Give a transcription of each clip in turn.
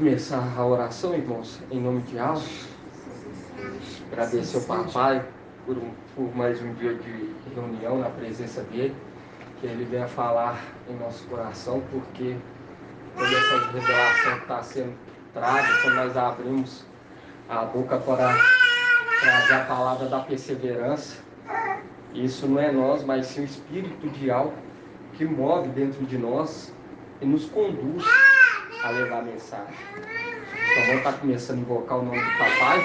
começar a oração, irmãos, em nome de Deus. Agradecer ao papai por mais um dia de reunião na presença dele, que ele venha falar em nosso coração, porque toda essa revelação que está sendo traga quando nós abrimos a boca para trazer a palavra da perseverança. Isso não é nós, mas sim o espírito de algo que move dentro de nós e nos conduz a levar a mensagem. Então vamos estar começando a invocar o nome do papai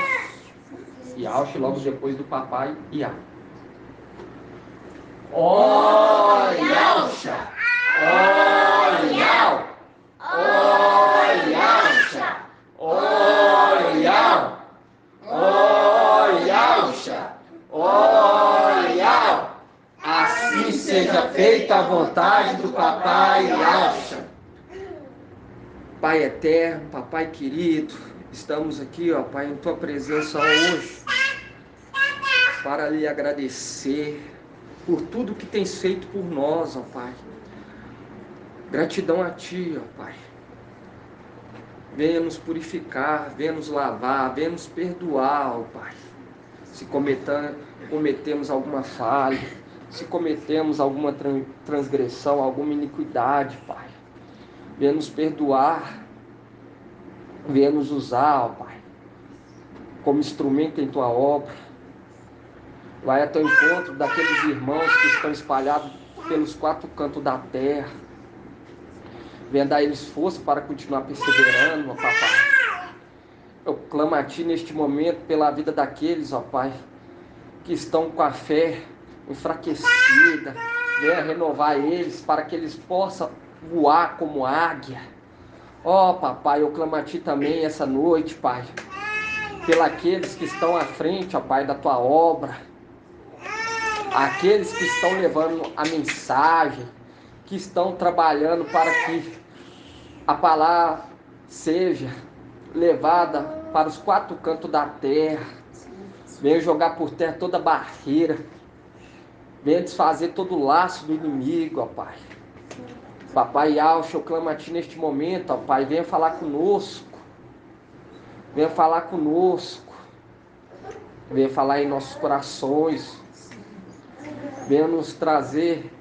e Auxe, logo depois do papai e Iá. Oi, Auxa! Oi, Iá! Oi, Auxa! Oi, Iá! Oi, Auxa! Oi, Iá! Assim seja feita a vontade do papai Auxa. Pai eterno, papai querido, estamos aqui, ó, Pai, em tua presença hoje, para lhe agradecer por tudo que tens feito por nós, ó Pai. Gratidão a ti, ó Pai. Venha nos purificar, venha nos lavar, venha nos perdoar, ó Pai. Se cometemos alguma falha, se cometemos alguma transgressão, alguma iniquidade, Pai. Venha nos perdoar, venha nos usar, ó Pai, como instrumento em tua obra. Vai até o encontro daqueles irmãos que estão espalhados pelos quatro cantos da terra. Venha dar a eles força para continuar perseverando, ó papai. Eu clamo a ti neste momento pela vida daqueles, ó Pai, que estão com a fé enfraquecida. Venha renovar eles para que eles possam voar como águia. Ó papai, eu clamo a ti também essa noite, Pai, pelos que estão à frente, ó Pai, da tua obra. Aqueles que estão levando a mensagem, que estão trabalhando para que a palavra seja levada para os quatro cantos da terra. Venha jogar por terra toda barreira. Venha desfazer todo o laço do inimigo, ó Pai. Papai Auxa, eu clamo a ti neste momento, ó Pai. Venha falar conosco. Venha falar conosco. Venha falar em nossos corações. Venha nos trazer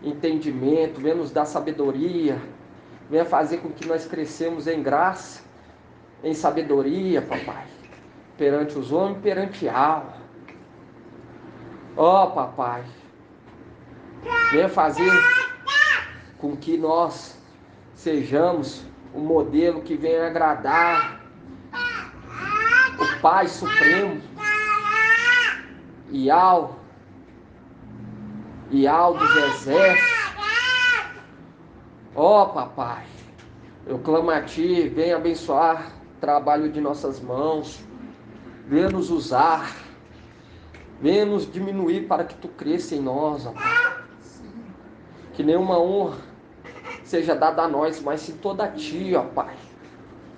entendimento. Venha nos dar sabedoria. Venha fazer com que nós crescemos em graça, em sabedoria, papai. Perante os homens, perante a alma. Ó, papai. Venha fazer com que nós sejamos um modelo que venha agradar o Pai Supremo, Iau dos exércitos. Ó, papai, eu clamo a ti, venha abençoar o trabalho de nossas mãos, venha nos usar, venha nos diminuir para que tu cresça em nós, ó Pai. Que nenhuma honra seja dada a nós, mas sim toda a ti, ó Pai.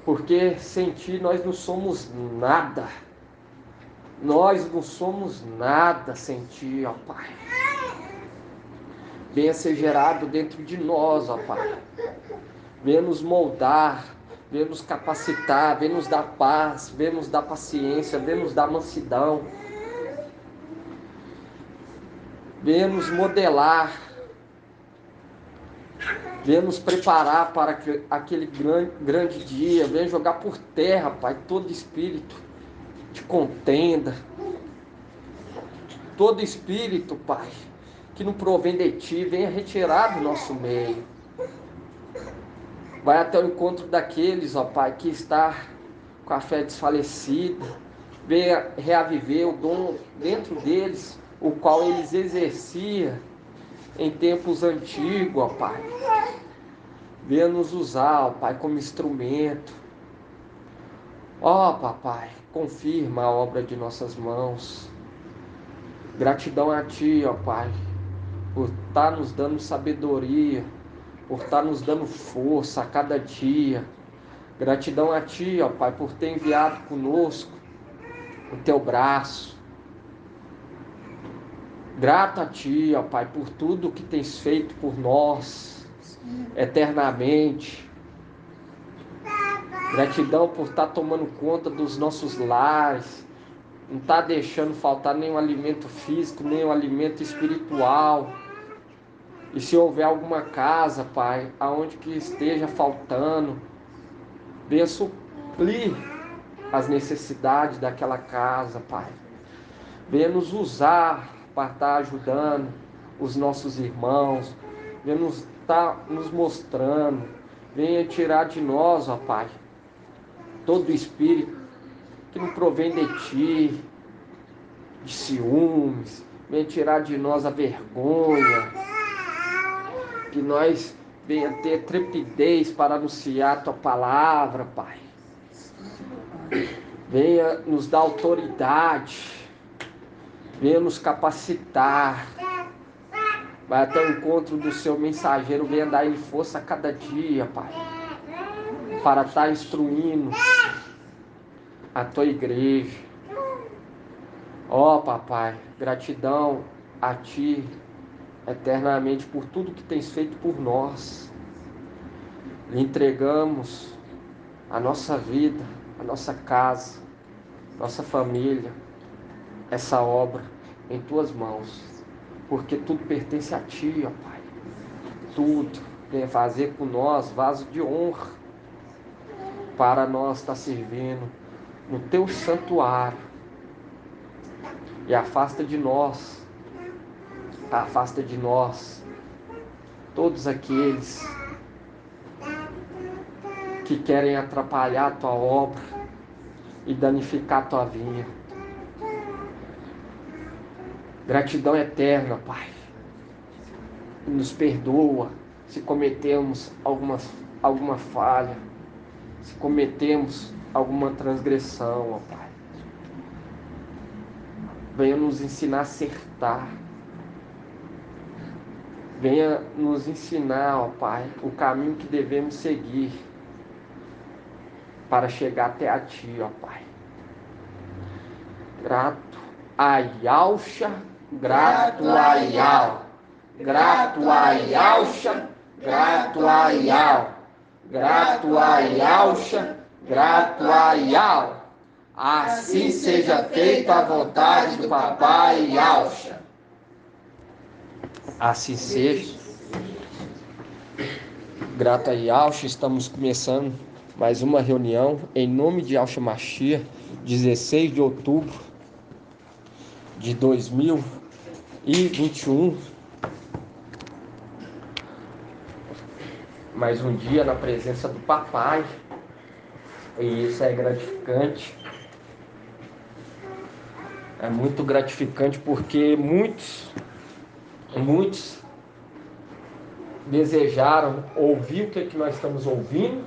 Porque sem ti nós não somos nada. Nós não somos nada sem ti, ó Pai. Venha ser gerado dentro de nós, ó Pai. Venha nos moldar, venha nos capacitar, venha nos dar paz, venha nos dar paciência, venha nos dar mansidão. Venha nos modelar, venha nos preparar para aquele grande dia. Venha jogar por terra, Pai, todo espírito de contenda, todo espírito, Pai, que não provém de ti, venha retirar do nosso meio. Vai até o encontro daqueles, ó Pai, que está com a fé desfalecida. Venha reaviver o dom dentro deles, o qual eles exerciam em tempos antigos, ó Pai. Venha nos usar, ó Pai, como instrumento. Ó papai, confirma a obra de nossas mãos. Gratidão a ti, ó Pai, por estar nos dando sabedoria, por estar nos dando força a cada dia. Gratidão a ti, ó Pai, por ter enviado conosco o teu braço. Grato a ti, ó Pai, por tudo que tens feito por nós eternamente. Gratidão por estar tomando conta dos nossos lares, não está deixando faltar nenhum alimento físico, nenhum alimento espiritual. E se houver alguma casa, Pai, aonde que esteja faltando, venha suprir as necessidades daquela casa, Pai. Venha nos usar para estar ajudando os nossos irmãos, venha nos estar nos mostrando, venha tirar de nós, ó Pai, todo espírito que não provém de Ti, de ciúmes, venha tirar de nós a vergonha, que nós venha ter trepidez para anunciar a Tua palavra, Pai. Venha nos dar autoridade, venha nos capacitar, vai até o encontro do Seu mensageiro, venha dar ele força a cada dia, Pai, para estar instruindo a Tua igreja. Ó, Papai, gratidão a Ti eternamente por tudo que Tens feito por nós. Lhe entregamos a nossa vida, a nossa casa, nossa família, essa obra em Tuas mãos, porque tudo pertence a Ti, ó Pai. Tudo vem fazer com nós vaso de honra para nós estar servindo no Teu santuário. E afasta de nós todos aqueles que querem atrapalhar a Tua obra e danificar a Tua vinha. Gratidão eterna, Pai. Nos perdoa se cometemos alguma falha, se cometemos alguma transgressão, ó Pai. Venha nos ensinar a acertar. Venha nos ensinar, ó Pai, o caminho que devemos seguir para chegar até a Ti, ó Pai. Grato a Yalcha, grato a Yal, grato a Yalcha, grato a Yal, grato a Yalcha, grato a Yal. Assim seja feita a vontade do Papai Yalcha. Assim seja. Grato a Yalcha, estamos começando mais uma reunião em nome de Yalcha Mashiach, 16 de outubro de 2021. Mais um dia na presença do Papai, e isso é gratificante. É muito gratificante porque muitos desejaram ouvir o que nós estamos ouvindo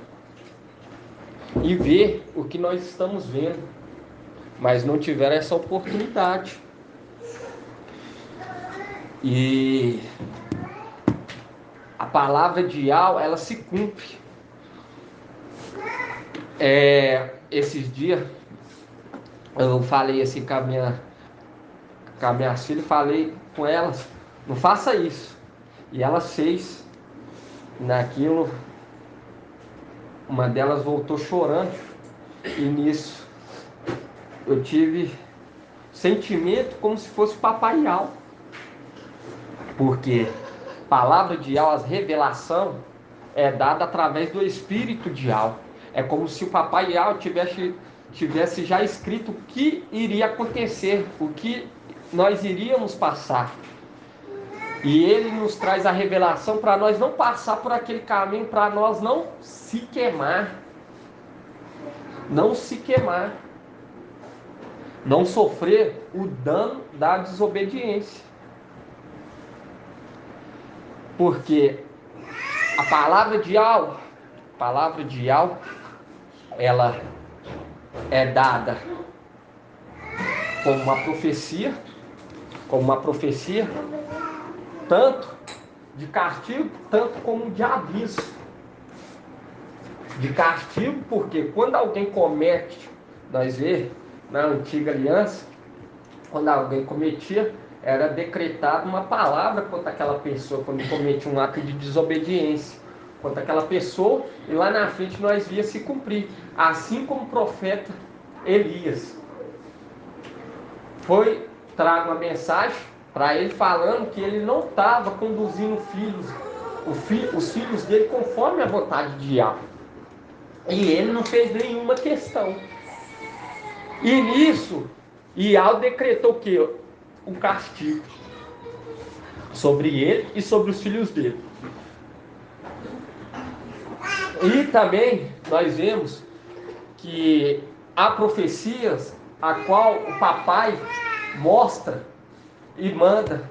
e ver o que nós estamos vendo, mas não tiveram essa oportunidade. E a palavra de Yal, ela se cumpre. Esses dias eu falei assim com a minha filha, falei com elas, não faça isso. E elas fez. Naquilo, uma delas voltou chorando, e nisso eu tive sentimento como se fosse Papai Yal, porque a palavra de Yal, a revelação é dada através do Espírito de Yal. É como se o Papai Yal tivesse já escrito o que iria acontecer, o que nós iríamos passar. E Ele nos traz a revelação para nós não passar por aquele caminho, para nós não se queimar. Não se queimar. Não sofrer o dano da desobediência. Porque a palavra de Yal, ela é dada como uma profecia, tanto de castigo, tanto como de aviso. De castigo, porque quando alguém comete, nós vemos na antiga aliança, quando alguém cometia, era decretada uma palavra contra aquela pessoa, quando cometia um ato de desobediência. contra aquela pessoa, e lá na frente nós via se cumprir, assim como o profeta Elias. Trago uma mensagem para ele falando que ele não estava conduzindo os filhos dele conforme a vontade de Yahvé. E ele não fez nenhuma questão. E nisso, Yahvé decretou o quê? Um castigo sobre ele e sobre os filhos dele. E também nós vemos que há profecias a qual o papai mostra e manda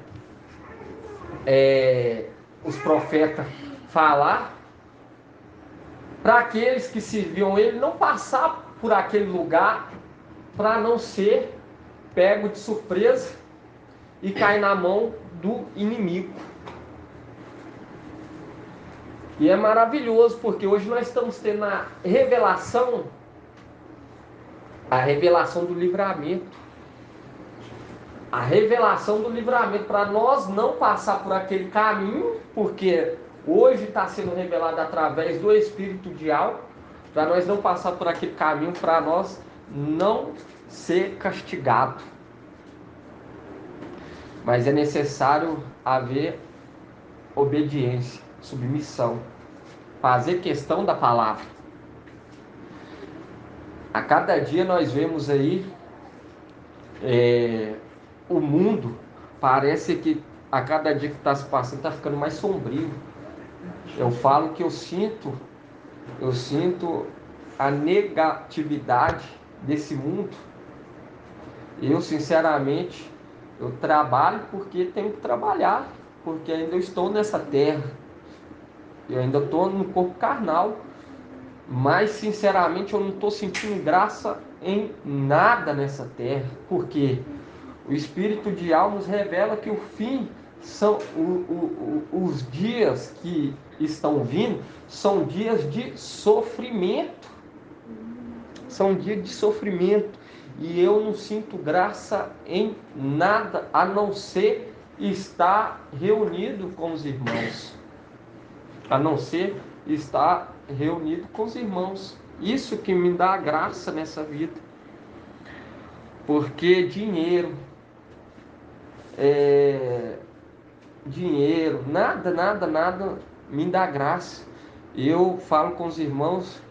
os profetas falar para aqueles que serviam ele não passar por aquele lugar para não ser pego de surpresa e cair na mão do inimigo. E é maravilhoso, porque hoje nós estamos tendo a revelação do livramento. A revelação do livramento para nós não passar por aquele caminho, porque hoje está sendo revelado através do Espírito de Yahvé, para nós não passar por aquele caminho, para nós não ser castigado. Mas é necessário haver obediência, submissão, fazer questão da palavra. A cada dia nós vemos aí o mundo, parece que a cada dia que está se passando está ficando mais sombrio. Eu falo que eu sinto a negatividade desse mundo. Eu sinceramente, eu trabalho porque tenho que trabalhar, porque ainda estou nessa terra, eu ainda estou no corpo carnal, mas sinceramente eu não estou sentindo graça em nada nessa terra, porque o Espírito de Yahvé nos revela que o fim são os dias que estão vindo, são dias de sofrimento. São dias de sofrimento. E eu não sinto graça em nada, a não ser estar reunido com os irmãos. A não ser estar reunido com os irmãos. Isso que me dá graça nessa vida. Porque dinheiro, nada me dá graça. Eu falo com os irmãos,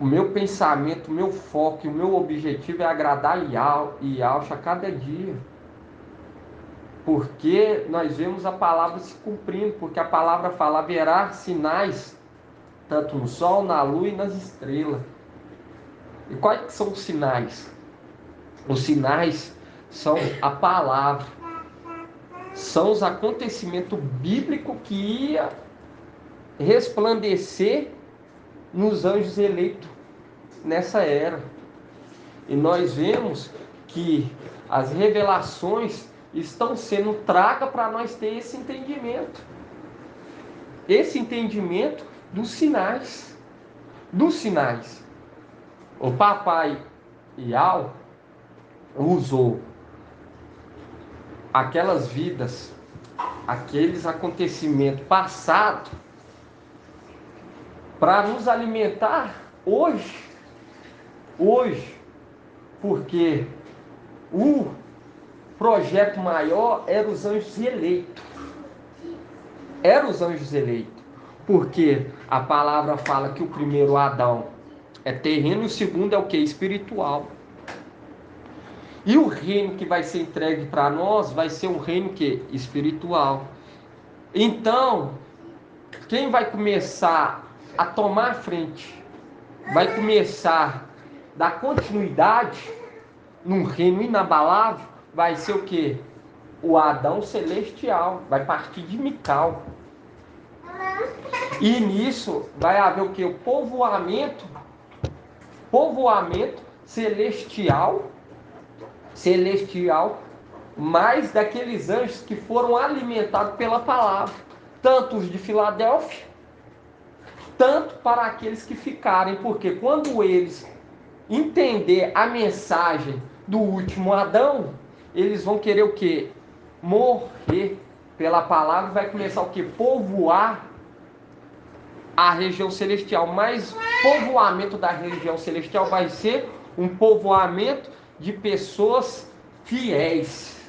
o meu pensamento, o meu foco, o meu objetivo é agradar Yahvé a cada dia. Porque nós vemos a palavra se cumprindo, porque a palavra fala, haverá sinais, tanto no sol, na lua e nas estrelas. E quais são os sinais? Os sinais são a palavra, são os acontecimentos bíblicos que ia resplandecer nos anjos eleitos nessa era. E nós vemos que as revelações estão sendo tragas para nós ter esse entendimento dos sinais. O papai Yahvé usou aquelas vidas, aqueles acontecimentos passados para nos alimentar hoje, porque o projeto maior era os anjos eleitos. Porque a palavra fala que o primeiro Adão é terreno e o segundo é o que? Espiritual. E o reino que vai ser entregue para nós vai ser um reino que? Espiritual. Então, quem vai começar a tomar a frente, vai começar a dar continuidade num reino inabalável, vai ser o quê? O Adão celestial, vai partir de Mical. E nisso vai haver o quê? O povoamento celestial, mais daqueles anjos que foram alimentados pela palavra, tanto os de Filadélfia, tanto para aqueles que ficarem, porque quando eles entender a mensagem do último Adão, eles vão querer o quê? Morrer pela palavra, vai começar o quê? Povoar a região celestial, mas o povoamento da região celestial vai ser um povoamento de pessoas fiéis,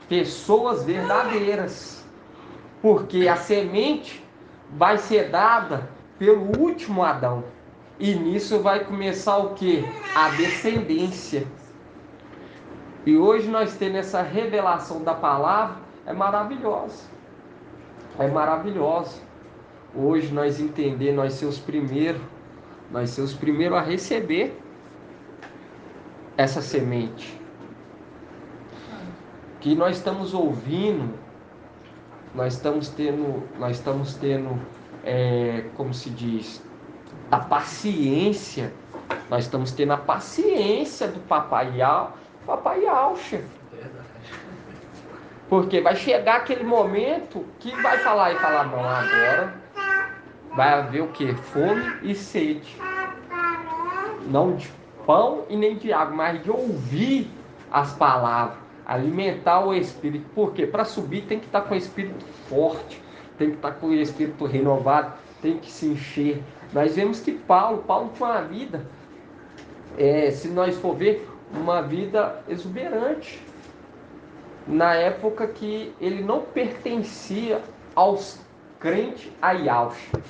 pessoas verdadeiras, porque a semente vai ser dada pelo último Adão, e nisso vai começar o que? A descendência. E hoje nós temos essa revelação da palavra, é maravilhosa, é maravilhosa. Hoje nós entender, nós ser os primeiros a receber essa semente. Que nós estamos ouvindo, nós estamos tendo, como se diz, a paciência, nós estamos tendo a paciência do Papai Yaucha. Porque vai chegar aquele momento que vai falar não, agora vai haver o que? Fome e sede. Não de pão e nem de água, mas de ouvir as palavras, alimentar o espírito. Por quê? Para subir tem que estar com o espírito forte, tem que estar com o espírito renovado, tem que se encher. Nós vemos que Paulo tinha uma vida, se nós for ver, uma vida exuberante. Na época que ele não pertencia aos crentes a Yaucha.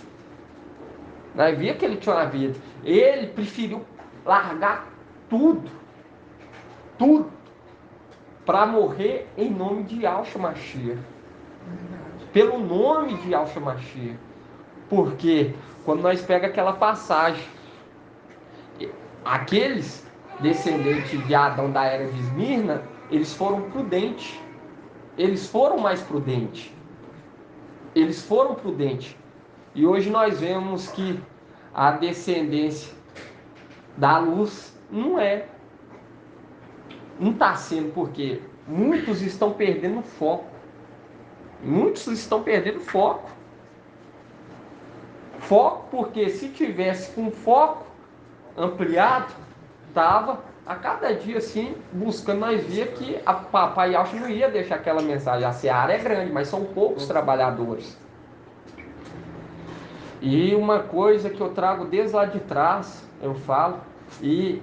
Nós via que ele tinha uma vida. Ele preferiu largar tudo, para morrer em nome de Yaucha Mashiach. Pelo nome de Yaucha Mashiach. Porque quando nós pegamos aquela passagem, aqueles descendentes de Adão da era de Esmirna, eles foram prudentes. Eles foram mais prudentes. Eles foram prudentes. E hoje nós vemos que a descendência da luz não está sendo, porque muitos estão perdendo foco. Muitos estão perdendo foco. Foco porque se tivesse com foco ampliado, estava a cada dia assim, buscando, nós via que a Papai Yaucha não ia deixar aquela mensagem. A seara é grande, mas são poucos trabalhadores. E uma coisa que eu trago desde lá de trás, eu falo, e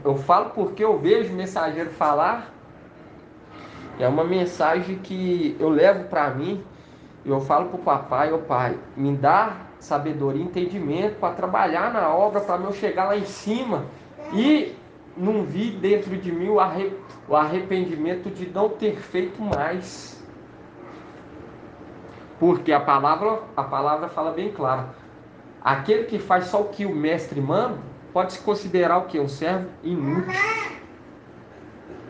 eu falo porque eu vejo o mensageiro falar, é uma mensagem que eu levo para mim, e eu falo para o papai: ô pai, me dá sabedoria e entendimento para trabalhar na obra, para eu chegar lá em cima e não vi dentro de mim o arrependimento de não ter feito mais. Porque a palavra fala bem claro. Aquele que faz só o que o mestre manda, pode se considerar o que? Um servo inútil.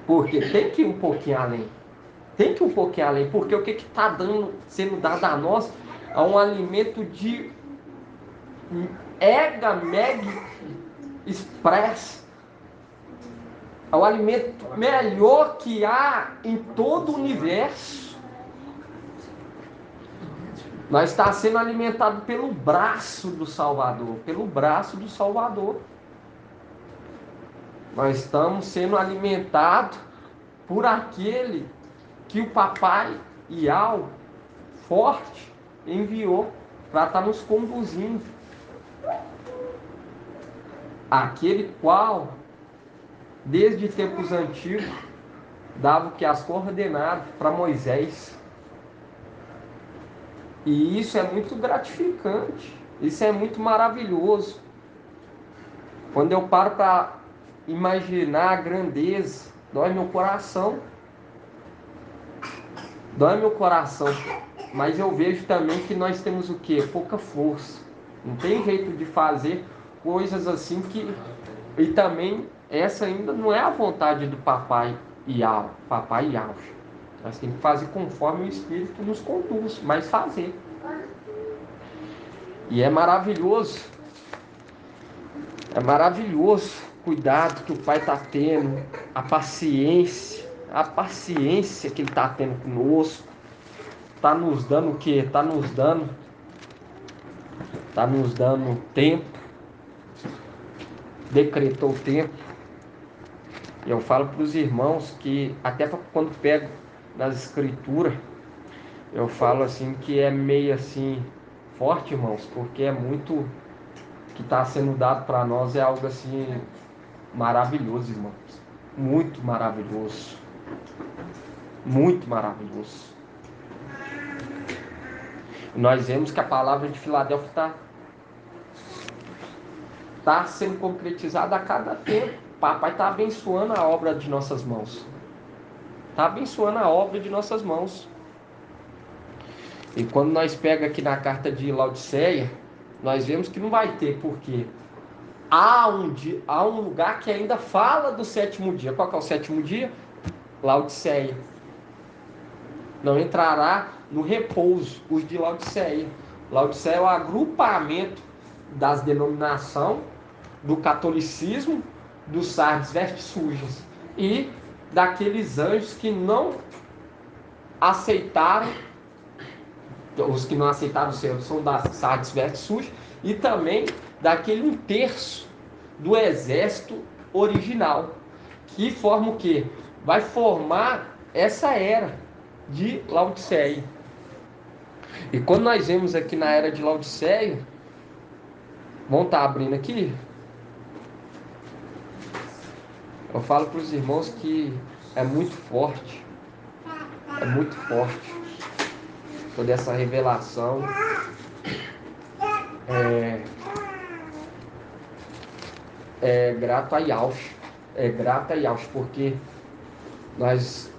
Porque tem que ir um pouquinho além. Tem que ir um pouquinho além. Porque o que está sendo dado a nós é um alimento de mega express. É o alimento melhor que há em todo o universo. Nós estamos sendo alimentados pelo braço do Salvador. Pelo braço do Salvador. Nós estamos sendo alimentados por aquele que o Papai Yau forte enviou para estar nos conduzindo. Aquele qual, desde tempos antigos, dava o que? As coordenadas para Moisés. E isso é muito gratificante, isso é muito maravilhoso. Quando eu paro para imaginar a grandeza, dói meu coração. Dói meu coração. Mas eu vejo também que nós temos o quê? Pouca força. Não tem jeito de fazer coisas assim que... E também, essa ainda não é a vontade do Papai Yaucha. Nós temos que fazer conforme o Espírito nos conduz, mas fazer. E é maravilhoso o cuidado que o Pai está tendo, a paciência que Ele está tendo conosco. Está nos dando o quê? Está nos dando tempo. Decretou o tempo. E eu falo para os irmãos que, até quando pego nas escrituras, eu falo assim que é meio assim forte, irmãos, porque é muito que está sendo dado para nós, é algo assim maravilhoso, irmãos. Muito maravilhoso. Muito maravilhoso. Nós vemos que a palavra de Filadélfia está sendo concretizada a cada tempo. Papai está abençoando a obra de nossas mãos. Está abençoando a obra de nossas mãos. E quando nós pega aqui na carta de Laodiceia, nós vemos que não vai ter, porque há um lugar que ainda fala do sétimo dia. Qual que é o sétimo dia? Laodiceia. Não entrará no repouso os de Laodiceia. Laodiceia é o agrupamento das denominações do catolicismo, dos sardes vestes sujas e daqueles anjos que não aceitaram, os que não aceitaram o Senhor são das sardes vestes sujas, e também daquele 1/3 do exército original, que forma o quê? Vai formar essa era de Laodiceia. E quando nós vemos aqui na era de Laodiceia, vamos estar abrindo aqui, eu falo para os irmãos que é muito forte toda essa revelação. É grato a Yahshua, porque nós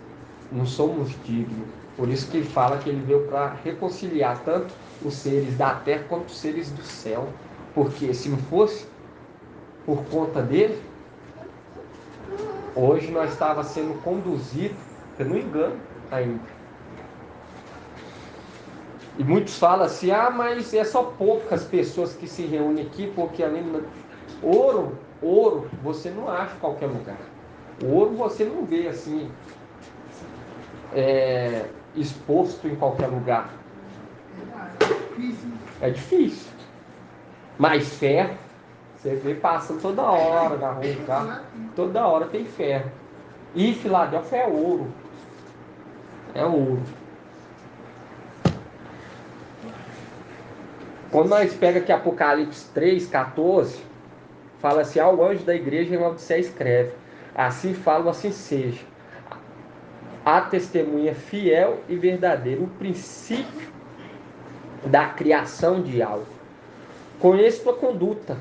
não somos dignos. Por isso que ele fala que ele veio para reconciliar tanto os seres da terra quanto os seres do céu. Porque se não fosse por conta dele, hoje nós estávamos sendo conduzidos pelo engano ainda. E muitos falam assim, mas é só poucas pessoas que se reúnem aqui, porque além do ouro você não acha em qualquer lugar. O ouro você não vê assim, exposto em qualquer lugar. É difícil. Mas ferro, você vê passando toda hora na rua, tá? Toda hora tem ferro. E Filadélfia é ouro. É ouro. Quando nós pega aqui Apocalipse 3:14, fala assim, ao anjo da igreja em Laodiceia escreve, assim falo, assim seja. A testemunha fiel e verdadeira, o princípio da criação de algo. Conheço tua conduta.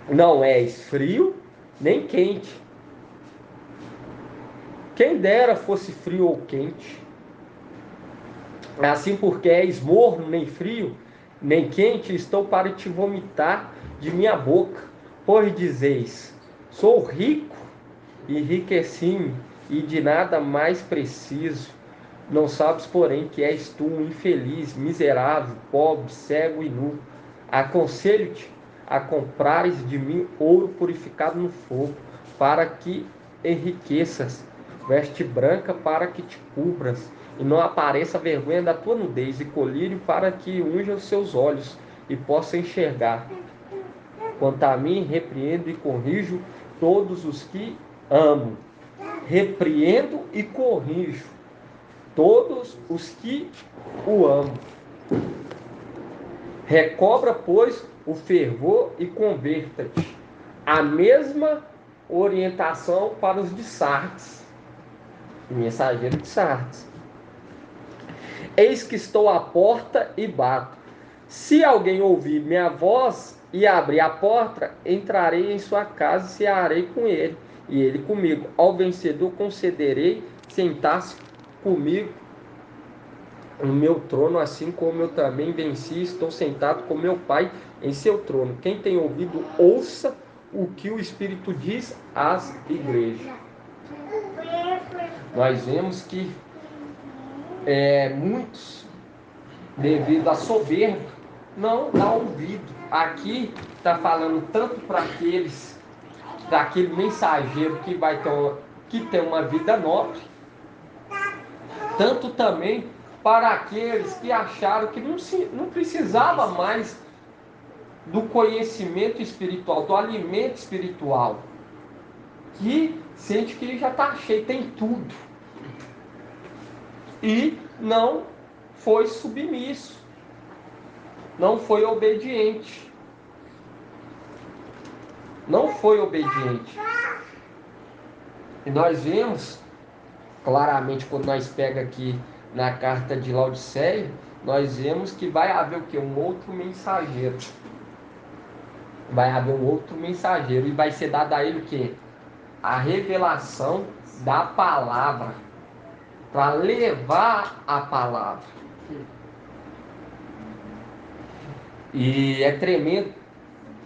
Não és frio, nem quente. Quem dera fosse frio ou quente. Assim porque és morno, nem frio, nem quente, estou para te vomitar de minha boca. Pois dizeis, sou rico, enriqueci-me, e de nada mais preciso. Não sabes, porém, que és tu um infeliz, miserável, pobre, cego e nu. Aconselho-te a comprares de mim ouro purificado no fogo, para que enriqueças, veste branca para que te cubras, e não apareça a vergonha da tua nudez, e colírio para que unja os seus olhos, e possa enxergar. Quanto a mim, repreendo e corrijo todos os que amo. Repreendo e corrijo todos os que o amam. Recobra, pois, o fervor e converta-te. A mesma orientação para os de Sardes, mensageiro de Sardes. Eis que estou à porta e bato. Se alguém ouvir minha voz e abrir a porta, entrarei em sua casa e cearei com ele, e ele comigo. Ao vencedor concederei sentar-se comigo no meu trono, assim como eu também venci e estou sentado com meu Pai em seu trono. Quem tem ouvido, ouça o que o Espírito diz às igrejas. Nós vemos que muitos, devido à soberba, não dá ouvido. Aqui está falando tanto para aqueles, daquele mensageiro que tem uma vida nobre, tanto também para aqueles que acharam que não precisava mais do conhecimento espiritual, do alimento espiritual, que sente que já está cheio, tem tudo, e não foi submisso, não foi obediente. Não foi obediente. E nós vemos claramente quando nós pega aqui na carta de Laodiceia, nós vemos que vai haver o quê? Um outro mensageiro. Vai haver um outro mensageiro e vai ser dado a ele o quê? A revelação da palavra, para levar a palavra. E é tremendo,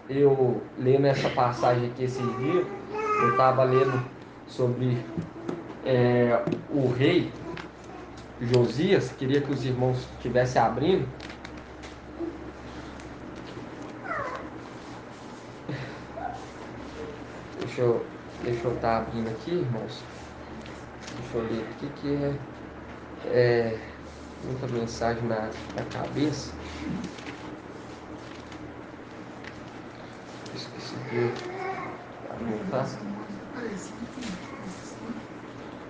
eu lendo essa passagem aqui esses dias, eu estava lendo sobre o rei Josias, queria que os irmãos estivessem abrindo. Deixa eu estar abrindo aqui, irmãos. Deixa eu ler o que é muita mensagem na cabeça. Esqueci de anotar.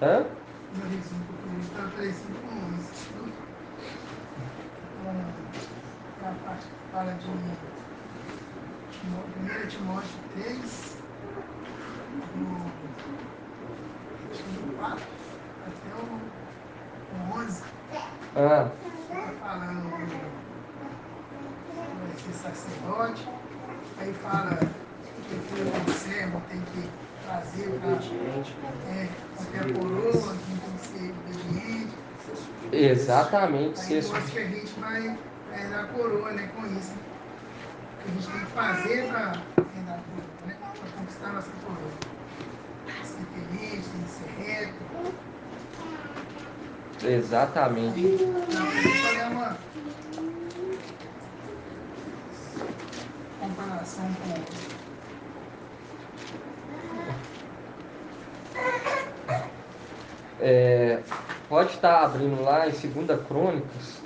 Hã? A parte que fala de 1 Timóteo 3, do 4 até o 11. Ah, Está falando que vai ser sacerdote, aí fala que o servo tem que trazer para a coroa, que tem que ser obediente. exatamente. Aí eu acho que a gente vai herdar a coroa, né, com isso. O que a gente tem que fazer para herdar a coroa, né, para conquistar a nossa coroa. Ser feliz, tem que ser reto. Exatamente. Deixa eu dar uma comparação com Pode estar abrindo lá em 2 Crônicas.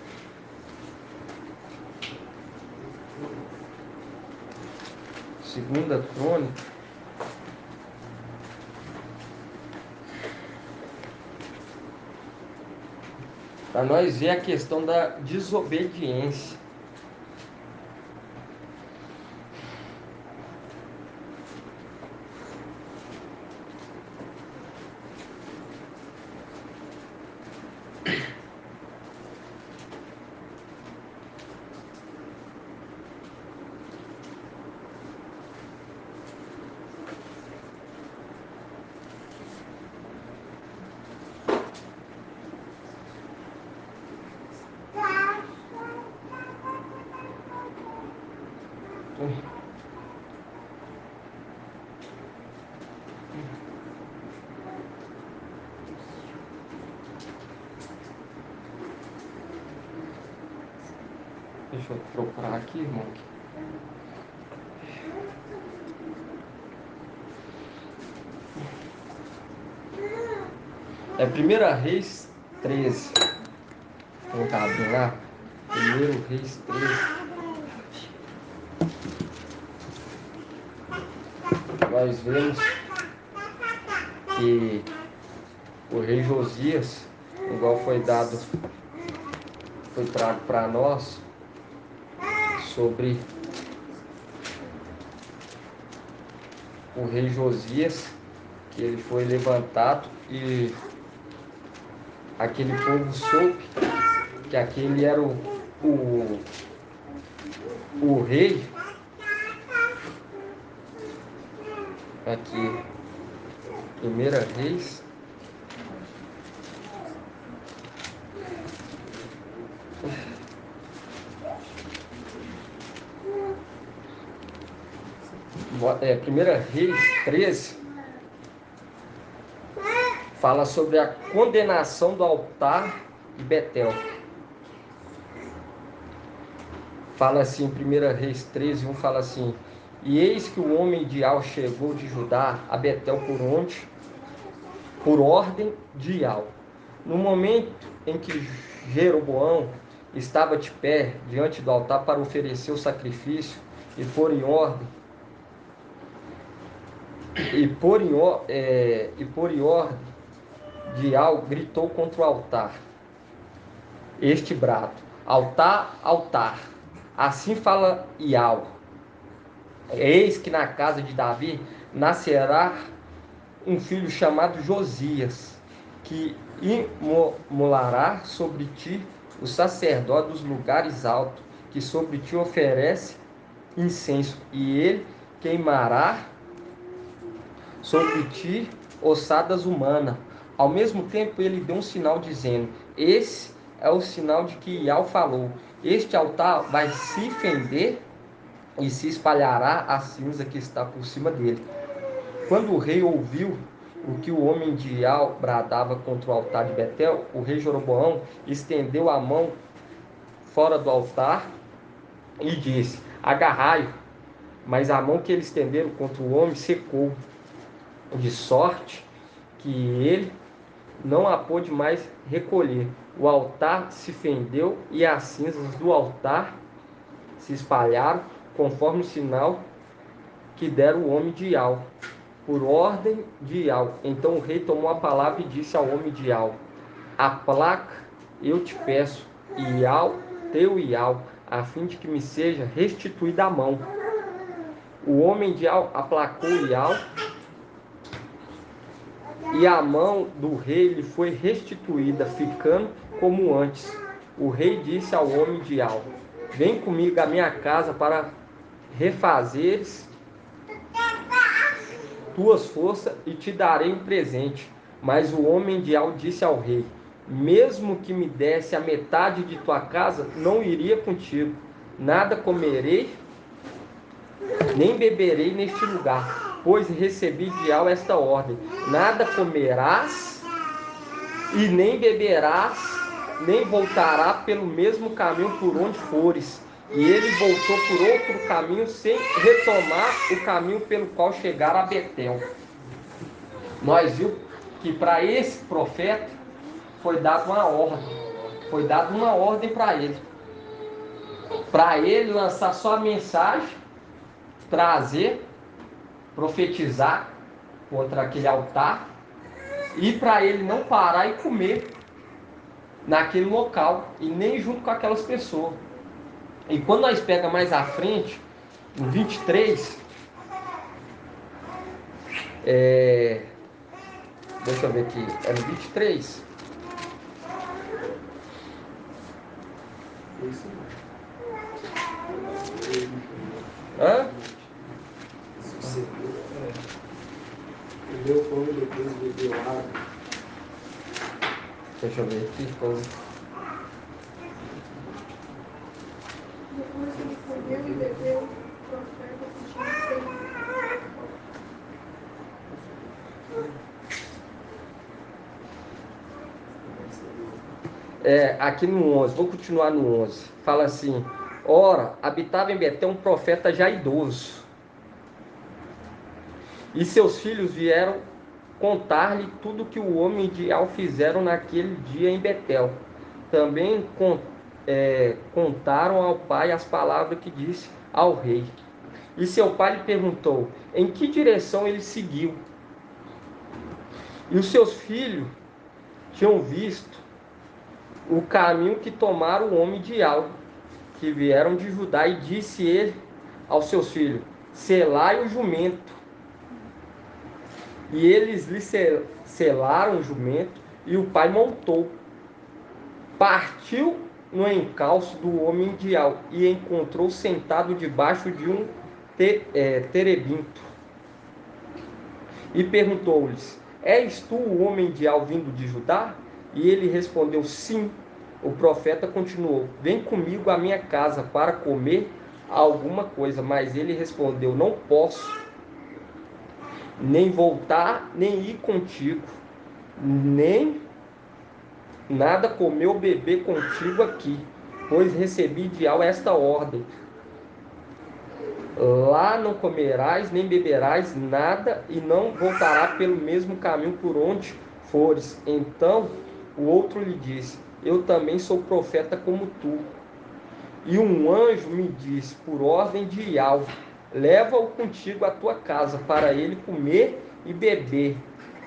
Segunda Crônica. Para nós ver a questão da desobediência. Deixa eu procurar aqui, irmão. É 1 Reis 13. Vou colocar abrindo lá. 1 Reis 13. Nós vemos que o rei Josias, igual foi trago para nós, sobre o rei Josias, que ele foi levantado e aquele povo soube que aquele era o rei. Aqui, 1 Reis. É, 1 Reis 13 fala sobre a condenação do altar de Betel. Fala assim, 1 Reis 13, 1 fala assim: e eis que o homem de Al chegou de Judá a Betel por ordem de Al. No momento em que Jeroboão estava de pé diante do altar para oferecer o sacrifício e pôr em ordem de Al, gritou contra o altar este brado: altar, altar, Assim fala Iau: eis que na casa de Davi nascerá um filho chamado Josias, que imolará sobre ti o sacerdote dos lugares altos, que sobre ti oferece incenso, e ele queimará sobre ti ossadas humanas. Ao mesmo tempo, ele deu um sinal dizendo: esse é o sinal de que Iau falou: este altar vai se fender e se espalhará a cinza que está por cima dele. Quando o rei ouviu o que o homem de Iau bradava contra o altar de Betel, o rei Jeroboão estendeu a mão fora do altar e disse: agarrai-o. Mas a mão que ele estenderam contra o homem secou, de sorte que ele não a pôde mais recolher. O altar se fendeu e as cinzas do altar se espalharam, conforme o sinal que dera o homem de Iau, por ordem de Iau. Então o rei tomou a palavra e disse ao homem de Iau: aplaca, eu te peço, Iau, teu Iau, a fim de que me seja restituída a mão. O homem de Iau aplacou Iau, e a mão do rei lhe foi restituída, ficando como antes. O rei disse ao homem de Iau: vem comigo à minha casa para refazeres tuas forças e te darei um presente. Mas o homem de Iau disse ao rei: mesmo que me desse a metade de tua casa, não iria contigo. Nada comerei, nem beberei neste lugar, pois recebi de Iau esta ordem: nada comerás e nem beberás, nem voltará pelo mesmo caminho por onde fores. E ele voltou por outro caminho, sem retomar o caminho pelo qual chegara a Betel. Nós vimos que para esse profeta foi dada uma ordem. Foi dada uma ordem para ele. Para ele lançar só a mensagem, trazer, profetizar contra aquele altar, e para ele não parar e comer naquele local, e nem junto com aquelas pessoas. E quando nós pegamos mais à frente, no 23, deixa eu ver aqui, é no 23? Hã? Deu fome, depois bebeu água. Deixa eu ver aqui. Depois que ele comeu e bebeu, o profeta sentiu Aqui no 11, vou continuar no 11. Fala assim: ora, habitava em Betel um profeta já idoso, e seus filhos vieram contar-lhe tudo que o homem de Iau fizeram naquele dia em Betel. Também contaram ao pai as palavras que disse ao rei. E seu pai lhe perguntou em que direção ele seguiu. E os seus filhos tinham visto o caminho que tomaram o homem de Iau, que vieram de Judá, e disse ele aos seus filhos: selai o jumento. E eles lhe selaram o jumento, e o pai montou. Partiu no encalço do homem de Iau, e encontrou sentado debaixo de um terebinto. E perguntou-lhes: és tu o homem de Iau vindo de Judá? E ele respondeu: sim. O profeta continuou: vem comigo à minha casa para comer alguma coisa. Mas ele respondeu: não posso nem voltar, nem ir contigo, nem nada comer ou beber contigo aqui, pois recebi de Iau esta ordem: lá não comerás, nem beberás nada, e não voltará pelo mesmo caminho por onde fores. Então o outro lhe disse: eu também sou profeta como tu. E um anjo me disse, por ordem de Iau: leva-o contigo à tua casa, para ele comer e beber.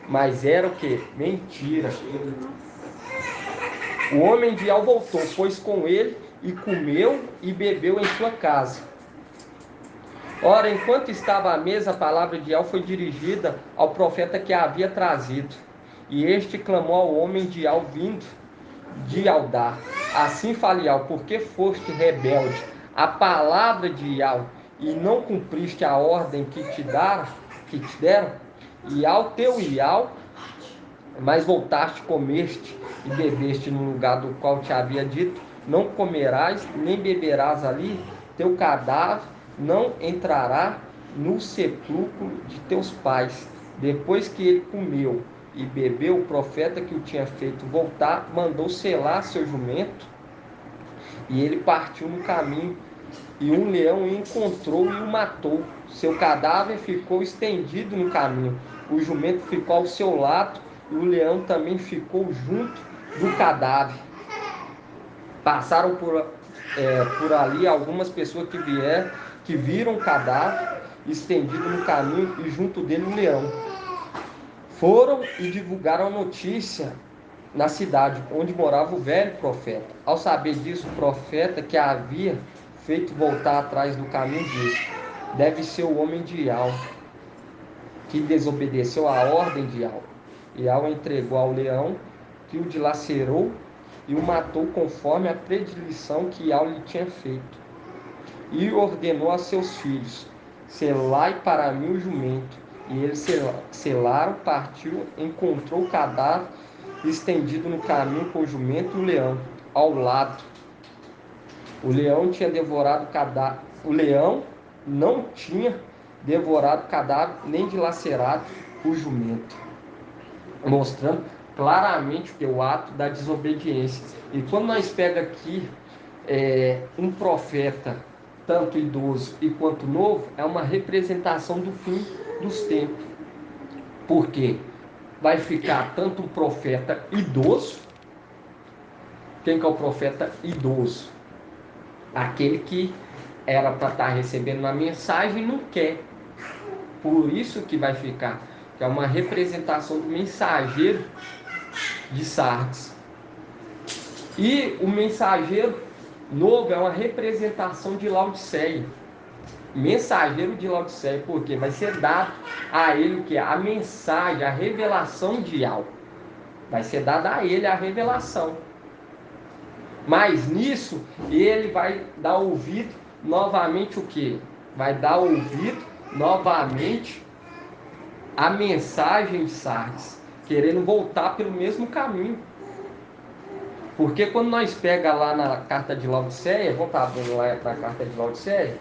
Mas era o que? Mentira. O homem de Iau voltou, pôs com ele e comeu e bebeu em sua casa. Ora, enquanto estava à mesa, a palavra de Yahvé foi dirigida ao profeta que a havia trazido. E este clamou ao homem de Yahvé vindo de Aldar. Assim fala Yahvé, porque foste rebelde à palavra de Yahvé e não cumpriste a ordem que te deram, e ao teu Yahvé, mas voltaste, comeste e bebeste no lugar do qual te havia dito, não comerás nem beberás ali, teu cadáver não entrará no sepulcro de teus pais. Depois que ele comeu e bebeu, o profeta que o tinha feito voltar, mandou selar seu jumento, e ele partiu no caminho, e um leão o encontrou e o matou. Seu cadáver ficou estendido no caminho, o jumento ficou ao seu lado, e o leão também ficou junto do cadáver. Passaram por ali algumas pessoas que viram o cadáver estendido no caminho e junto dele um leão. Foram e divulgaram a notícia na cidade onde morava o velho profeta. Ao saber disso, o profeta que a havia feito voltar atrás do caminho disse: deve ser o homem de Yahvé, que desobedeceu à ordem de Yahvé. Yahvé entregou ao leão, que o dilacerou e o matou conforme a predileção que Yahvé lhe tinha feito. E ordenou a seus filhos: selai para mim o jumento. E eles selaram, partiu, encontrou o cadáver estendido no caminho com o jumento e o leão ao lado. O leão tinha devorado o cadáver. O leão não tinha devorado o cadáver, nem dilacerado o jumento, mostrando claramente o ato da desobediência. E quando nós pegamos aqui um profeta, tanto idoso e quanto novo, é uma representação do fim dos tempos. Por quê? Vai ficar tanto um profeta idoso. Quem que é o profeta idoso? Aquele que era para estar recebendo a mensagem e não quer. Por isso que vai ficar, que é uma representação do mensageiro de Sardes. E o mensageiro novo é uma representação de Laodiceia. Mensageiro de Laodiceia, porque vai ser dado a ele o que? A mensagem, a revelação de Yahvé. Vai ser dada a ele a revelação. Mas nisso, ele vai dar ouvido novamente o que? Vai dar ouvido novamente a mensagem de Sardes, querendo voltar pelo mesmo caminho. Porque quando nós pega lá na carta de Laodiceia, vamos estar abrindo lá para a carta de Laodiceia.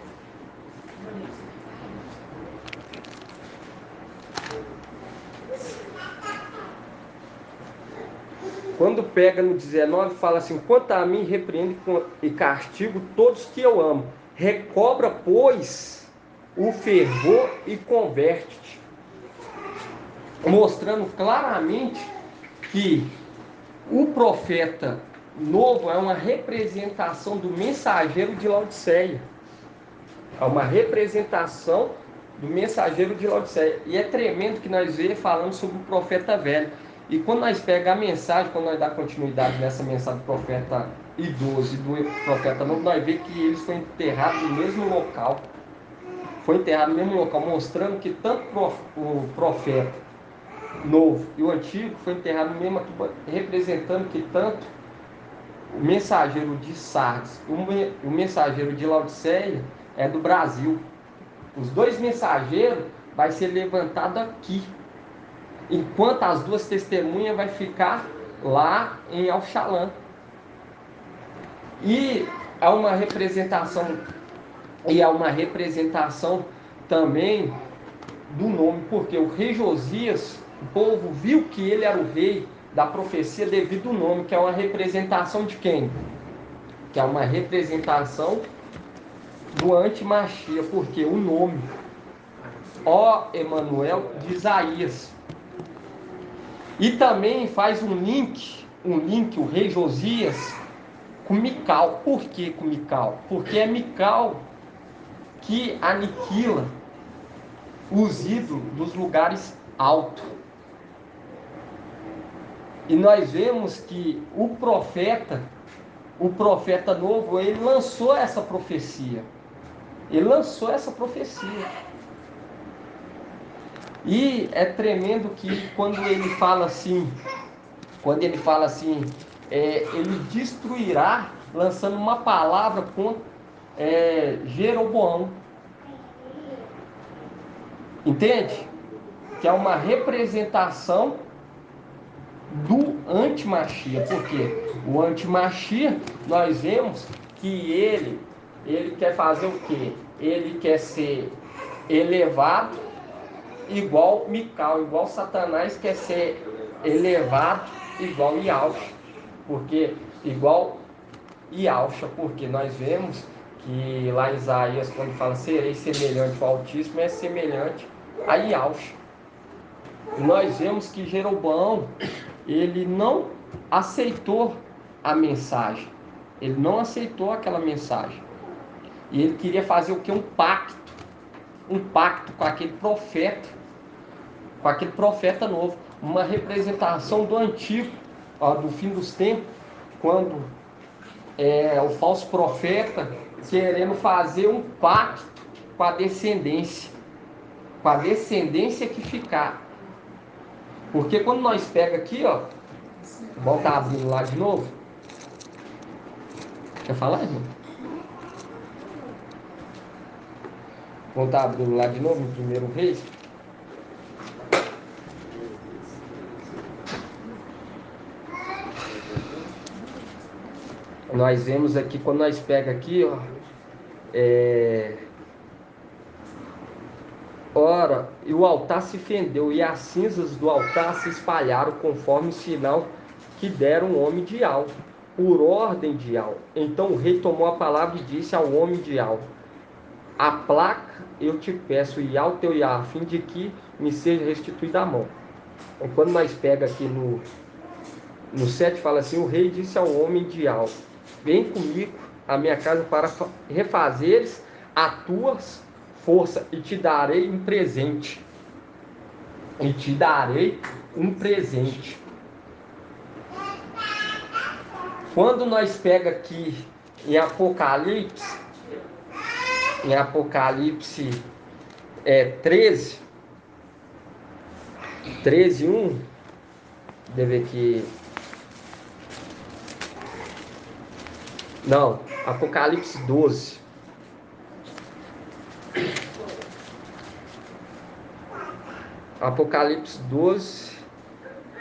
Quando pega no 19, fala assim: quanto a mim, repreendo e castigo todos que eu amo. Recobra, pois, o fervor e converte-te. Mostrando claramente que o profeta novo é uma representação do mensageiro de Laodiceia. É uma representação do mensageiro de Laodiceia. E é tremendo que nós vemos falando sobre o profeta velho. E quando nós pegamos a mensagem, quando nós damos continuidade nessa mensagem do profeta idoso e do profeta novo, nós vemos que eles foram enterrados no mesmo local. Foi enterrado no mesmo local, mostrando que tanto o profeta novo e o antigo foi enterrado no mesmo, representando que tanto o mensageiro de Sardes e o mensageiro de Laodiceia é do Brasil. Os dois mensageiros vai ser levantado aqui, enquanto as duas testemunhas vai ficar lá em Alxalã. E há uma representação, também do nome, porque o rei Josias, o povo viu que ele era o rei da profecia devido ao nome, que é uma representação de quem? Que é uma representação do anti-Machia, porque o nome, ó Emanuel, de Isaías. E também faz um link, o rei Josias, com Mical. Por que com Mical? Porque é Mical que aniquila os ídolos dos lugares altos. E nós vemos que o profeta o profeta novo, ele lançou essa profecia. Ele lançou essa profecia. E é tremendo que quando ele fala assim, ele destruirá, lançando uma palavra contra Jeroboão. Entende? Que é uma representação do antimachia. Porque o antimachia, nós vemos que ele quer fazer o quê? Ele quer ser elevado igual Mical, igual Satanás quer ser elevado igual Iauxa. Porque igual Iauxa, porque nós vemos que lá em Isaías, quando fala serei semelhante ao Altíssimo, é semelhante a Iauxa. E nós vemos que Jeroboão, ele não aceitou a mensagem. Ele não aceitou aquela mensagem. E ele queria fazer o que? Um pacto. Um pacto com aquele profeta novo. Uma representação do antigo, do fim dos tempos, quando o falso profeta querendo fazer um pacto com a descendência. Com a descendência que ficar. Porque quando nós pega aqui, volta abrindo lá de novo. Quer falar, irmão? Voltar abrindo lá de novo no primeiro Reis. Nós vemos aqui, quando nós pega aqui, ora, e o altar se fendeu, e as cinzas do altar se espalharam, conforme o sinal que deram o homem de Al, por ordem de Al. Então o rei tomou a palavra e disse ao homem de Al: aplaca, eu te peço, e ao teu Iá, a fim de que me seja restituída a mão. E quando nós pega aqui no 7, fala assim: o rei disse ao homem de Al: vem comigo à minha casa para refazeres a tuas força, e te darei um presente. E te darei um presente. Quando nós pega aqui em Apocalipse 13, 1, deve ver aqui. Não, Apocalipse 12. Apocalipse 12,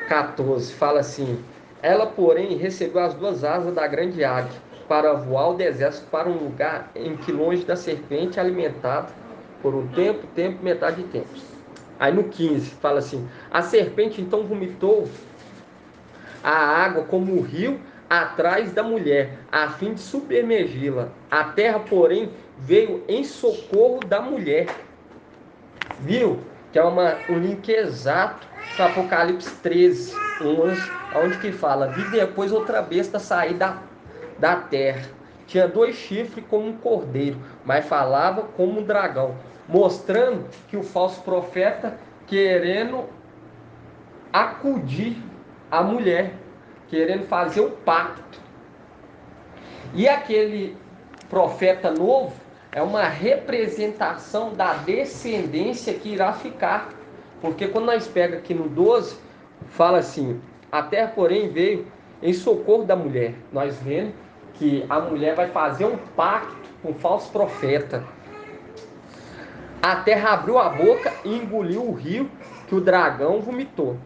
14, fala assim: ela, porém, recebeu as duas asas da grande águia, para voar ao deserto, para um lugar em que longe da serpente, alimentada por um tempo, metade de tempos. Aí no 15, fala assim: a serpente então vomitou a água como o rio atrás da mulher, a fim de submergi-la. A terra, porém, veio em socorro da mulher. Viu? Que é um link exato para Apocalipse 13, onde que fala: vi depois outra besta sair da terra. Tinha 2 chifres como um cordeiro, mas falava como um dragão, mostrando que o falso profeta querendo acudir a mulher, querendo fazer um pacto. E aquele profeta novo é uma representação da descendência que irá ficar. Porque quando nós pega aqui no 12, fala assim: a terra, porém, veio em socorro da mulher. Nós vemos que a mulher vai fazer um pacto com o falso profeta. A terra abriu a boca e engoliu o rio que o dragão vomitou.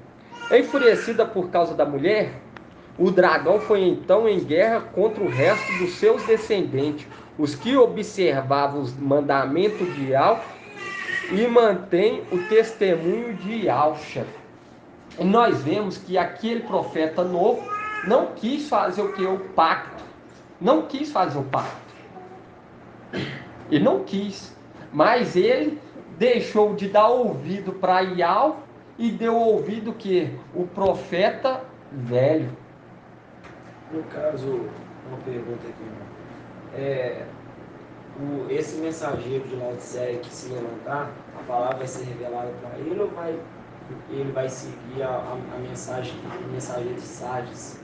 Enfurecida por causa da mulher, o dragão foi então em guerra contra o resto dos seus descendentes, os que observavam os mandamentos de Al e mantêm o testemunho de Iauxa. E nós vemos que aquele profeta novo não quis fazer o que? O pacto. Não quis fazer o pacto. Ele não quis. Mas ele deixou de dar ouvido para Ial e deu ouvido que o profeta velho. No caso, uma pergunta aqui, esse mensageiro de Laodiceia que se levantar, a palavra vai ser revelada para ele ou ele vai seguir a mensagem do mensageiro de Sardes?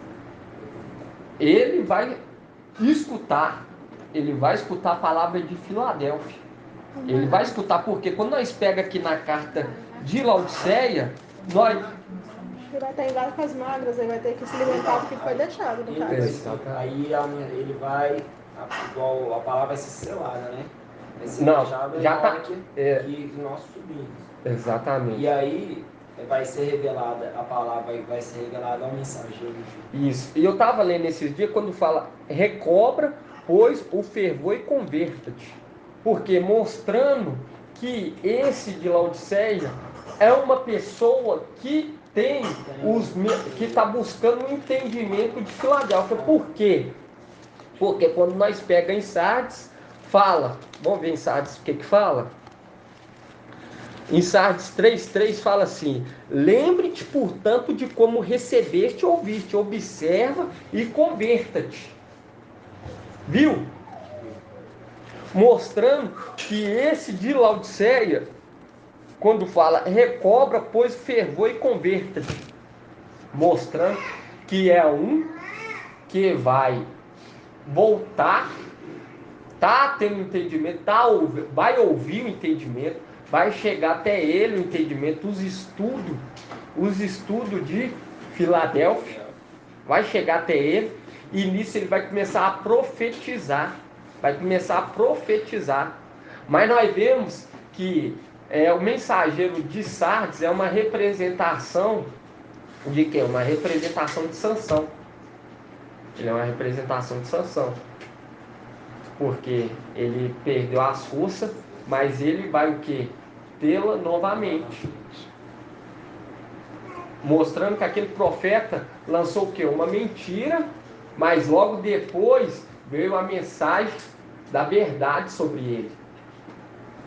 Ele vai escutar. Ele vai escutar a palavra de Filadélfia. Ele vai escutar, porque quando nós pega aqui na carta de Laodiceia, nós... Ele vai estar em vacas magras, ele vai ter que se alimentar do que foi deixado, no caso. Aí ele vai, igual a palavra vai ser selada, né? Vai ser Não, deixada já na tá- hora que nós subimos. Exatamente. E aí vai ser revelada a palavra, vai ser revelada ao mensageiro. Isso. E eu estava lendo esses dias quando fala recobra, pois o fervor e converta-te. Porque mostrando que esse de Laodiceia é uma pessoa que tem que está buscando o entendimento de Filadélfia. Por quê? Porque quando nós pega em Sardes, fala, vamos ver em Sardes o que fala? Em Sardes 3,3 fala assim: lembre-te, portanto, de como recebeste e ouviste, observa e converta-te. Viu? Mostrando que esse de Laodiceia, quando fala recobra, pois fervor e converta-te, mostrando que é um que vai voltar, tá tendo entendimento, vai ouvir o entendimento, vai chegar até ele o entendimento, os estudos de Filadélfia, vai chegar até ele, e nisso ele vai começar a profetizar, mas nós vemos que o mensageiro de Sardes é uma representação de quê? Uma representação de Sansão. Ele é uma representação de Sansão, porque ele perdeu as forças, mas ele vai o quê? Tê-la novamente, mostrando que aquele profeta lançou o quê? Uma mentira, mas logo depois veio a mensagem da verdade sobre ele.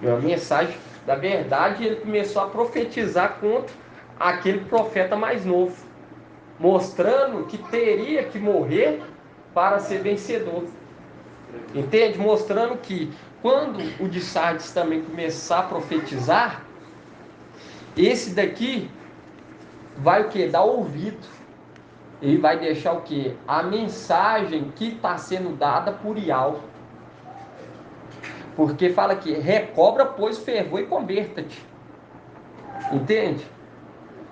Veio a mensagem da verdade e ele começou a profetizar contra aquele profeta mais novo, mostrando que teria que morrer para ser vencedor. Entende? Mostrando que quando o de Sardes também começar a profetizar, esse daqui vai o que? Dar ouvido. Ele vai deixar o que? A mensagem que está sendo dada por Ial. Porque fala aqui, recobra, pois fervor e converta-te. Entende?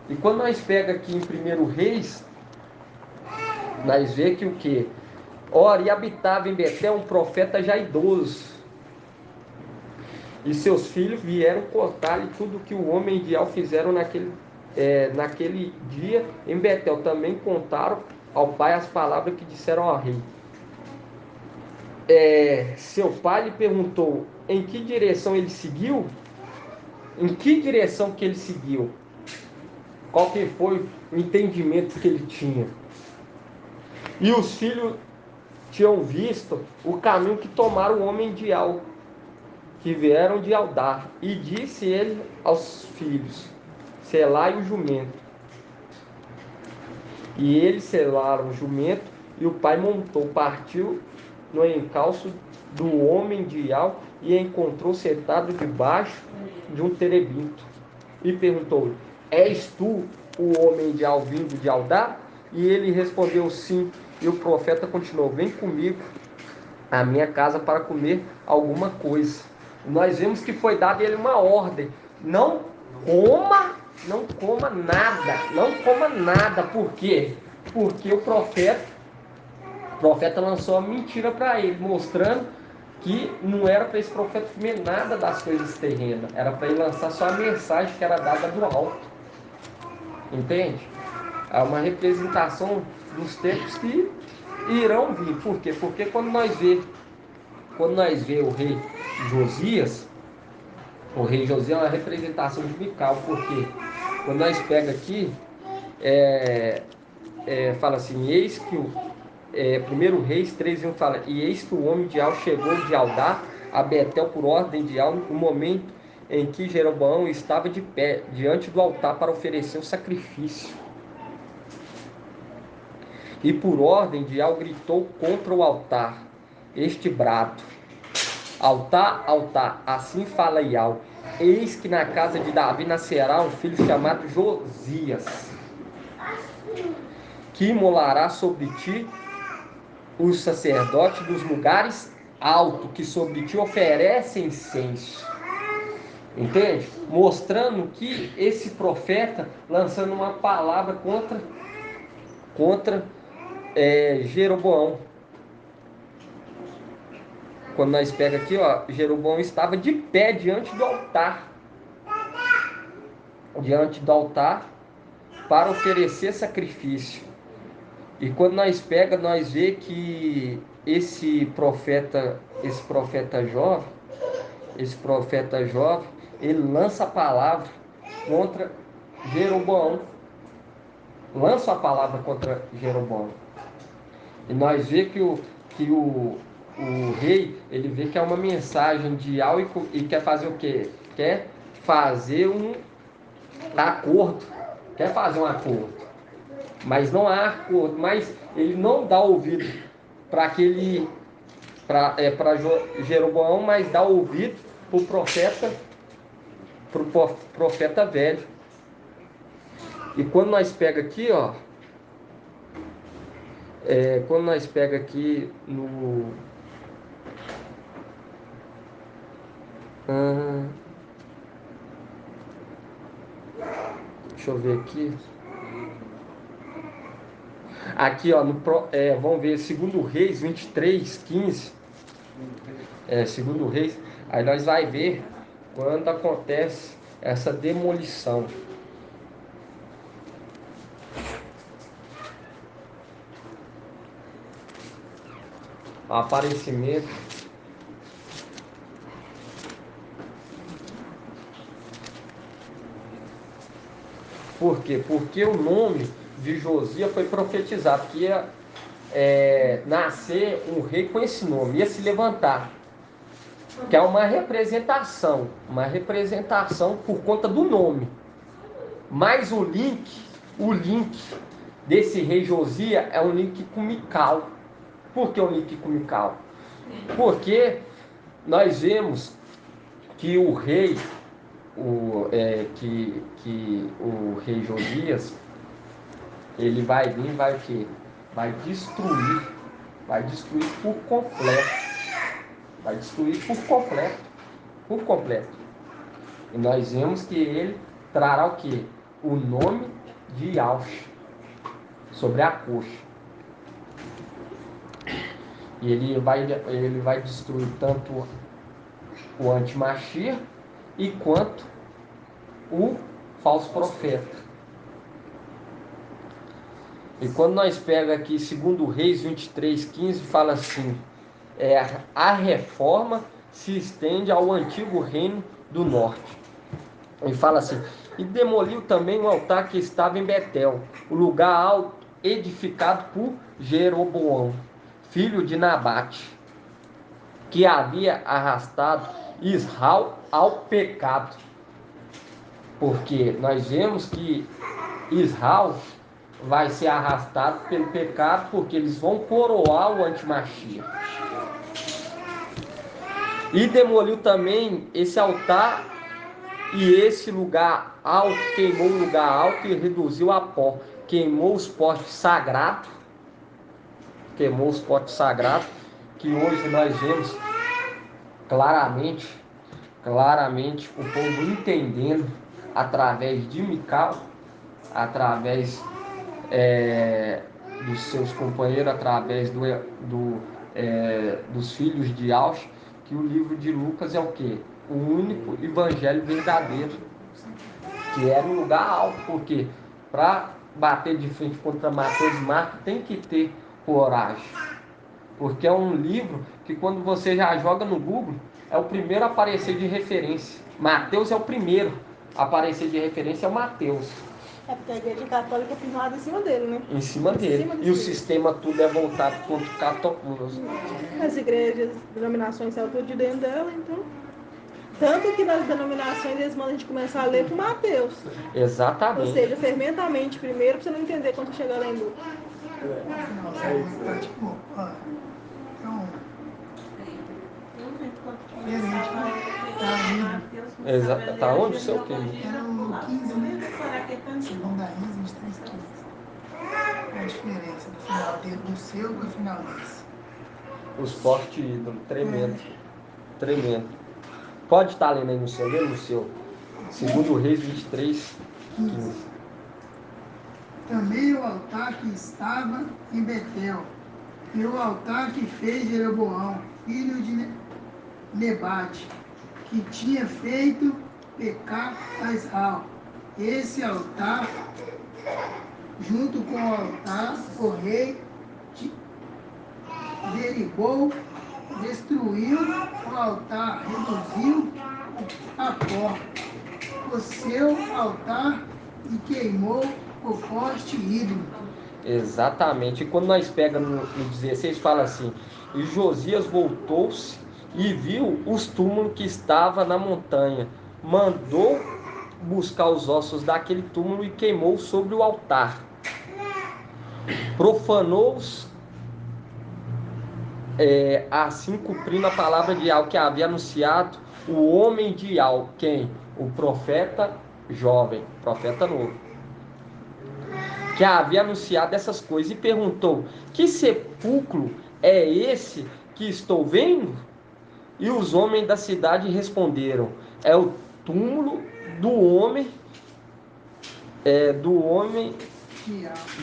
E quando nós pega aqui em 1 Reis, nós vê que o que? Ora, e habitava em Betel um profeta já idoso, e seus filhos vieram cortar-lhe tudo que o homem de Ial fizeram naquele dia em Betel. Também contaram ao pai as palavras que disseram ao rei. Seu pai lhe perguntou em que direção ele seguiu. Em que direção que ele seguiu? Qual que foi o entendimento que ele tinha? E os filhos tinham visto o caminho que tomaram o homem de Ial, que vieram de Aldar. E disse ele aos filhos: selai o jumento. E eles selaram o jumento, e o pai montou, partiu no encalço do homem de Ial, e encontrou sentado debaixo de um terebinto. E perguntou-lhe: és tu o homem de Ial vindo de Aldar? E ele respondeu: sim. E o profeta continuou: vem comigo à minha casa para comer alguma coisa. Nós vemos que foi dada a ele uma ordem: não coma nada. Por quê? Porque o profeta lançou uma mentira para ele, mostrando que não era para esse profeta comer nada das coisas terrenas, era para ele lançar só a mensagem que era dada do alto. Entende? É uma representação dos tempos que irão vir. Por quê? Porque quando nós vê o rei Josias é uma representação de Mical. Porque quando nós pega aqui, fala assim: eis que o 1 Reis 3:1 fala: e eis que o homem de Ial chegou de Aldar a Betel por ordem de Ial, no momento em que Jeroboão estava de pé diante do altar para oferecer o sacrifício. E por ordem de Ial gritou contra o altar este brado: altar, altar, assim fala Ial, eis que na casa de Davi nascerá um filho chamado Josias, que imolará sobre ti os sacerdotes dos lugares altos que sobre ti oferecem incenso. Entende? Mostrando que esse profeta lançando uma palavra contra Jeroboão. Quando nós pega aqui, ó, Jeroboão estava de pé diante do altar. Diante do altar para oferecer sacrifício. E quando nós pega, nós vê que esse profeta jovem, ele lança a palavra contra Jeroboão. Lança a palavra contra Jeroboão. E nós vê que o rei, ele vê que é uma mensagem de algo e quer fazer o quê? Quer fazer um acordo. Quer fazer um acordo. Mas não há acordo. Mas ele não dá ouvido para Jeroboão, mas dá ouvido para o profeta velho. E quando nós pega aqui, ó, quando nós pega aqui no deixa eu ver aqui. Aqui, ó, vamos ver, 2 Reis 23:15. 2 Reis. Aí nós vai ver quando acontece essa demolição. O aparecimento. Por quê? Porque o nome de Josias foi profetizado, que ia nascer um rei com esse nome, ia se levantar. Que é uma representação por conta do nome. Mas o link desse rei Josias é um link com Mical. Por que o link com Mical? Porque nós vemos que o rei, o rei Josias, ele vai vir, vai o quê? Vai destruir por completo. Vai destruir por completo. E nós vemos que ele trará o quê? O nome de Yahvé sobre a coxa. E ele vai destruir tanto o antimachia e quanto o falso profeta. E quando nós pega aqui 2 Reis 23:15, fala assim: a reforma se estende ao antigo reino do norte. E fala assim: e demoliu também o altar que estava em Betel, o lugar alto edificado por Jeroboão, filho de Nabate, que havia arrastado Israel ao pecado. Porque nós vemos que Israel vai ser arrastado pelo pecado, porque eles vão coroar o antimachia. E demoliu também esse altar e esse lugar alto, queimou o lugar alto e reduziu a pó. Queimou os postes sagrados, que hoje nós vemos claramente o povo entendendo através de Mical, através dos seus companheiros, através dos filhos de Yahvé, que o livro de Lucas é o quê? O único evangelho verdadeiro, que é no lugar alto, porque para bater de frente contra Mateus e Marcos tem que ter coragem, porque é um livro que quando você já joga no Google, é o primeiro a aparecer de referência. Mateus é o primeiro a aparecer de referência, é o Mateus. É porque a igreja católica é firmada em cima dele, né? Em cima dele. E o sistema tudo é voltado contra o católico. As igrejas, denominações são tudo de dentro dela, então. Tanto que nas denominações eles mandam a gente começar a ler com Mateus. Exatamente. Ou seja, fermenta a mente primeiro para você não entender quando chegar lá em Lucas. Tá tipo, ó, então, Tá onde o seu quê? era o 15, né? Segunda Reis 23:15. A diferença do final do seu para o final desse. Os postes ídolos, tremendo. Tremendo. Pode estar lendo aí no seu, no seu. Segundo Reis 23, 15. Também o altar que estava em Betel, e o altar que fez Jeroboão, filho de Nebate, que tinha feito pecar a Israel. Esse altar, junto com o altar, o rei derribou, destruiu o altar, reduziu a pó, o seu altar e queimou o poste ídolo. Exatamente. E quando nós pegamos no 16, fala assim: e Josias voltou-se e viu os túmulos que estavam na montanha. Mandou buscar os ossos daquele túmulo e queimou sobre o altar. Profanou-os, assim cumprindo a palavra de Yahweh que havia anunciado o homem de Yahweh. Quem? O profeta jovem, profeta novo, que havia anunciado essas coisas, e perguntou: que sepulcro é esse que estou vendo? E os homens da cidade responderam: é o túmulo do homem,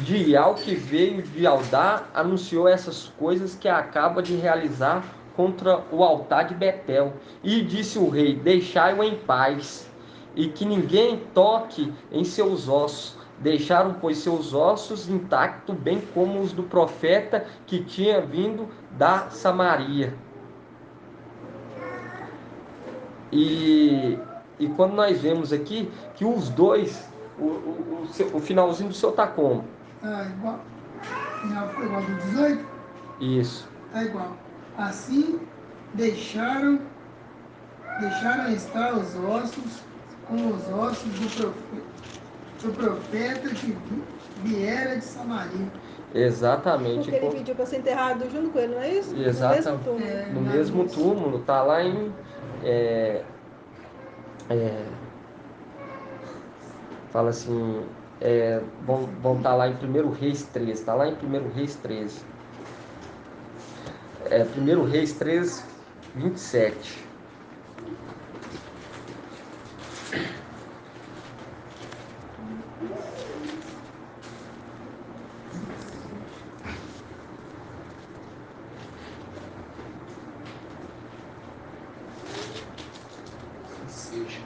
de Ial, que veio de Aldá, anunciou essas coisas que acaba de realizar contra o altar de Betel. E disse o rei: deixai-o em paz, e que ninguém toque em seus ossos. Deixaram, pois, seus ossos intactos, bem como os do profeta que tinha vindo da Samaria. E quando nós vemos aqui que os dois, o finalzinho do seu tá como? Tá igual. Final ficou igual do 18? Isso. Tá igual. Assim deixaram estar os ossos com os ossos do profeta que viera de Samaria. Exatamente. Porque ele pediu para ser enterrado junto com ele, não é isso? Exatamente. No mesmo túmulo. No mesmo túmulo, tá lá em. Fala assim. Vão estar lá em 1 Reis 13. Tá lá em 1 Reis 13. 1 Reis 13, 27. Seja.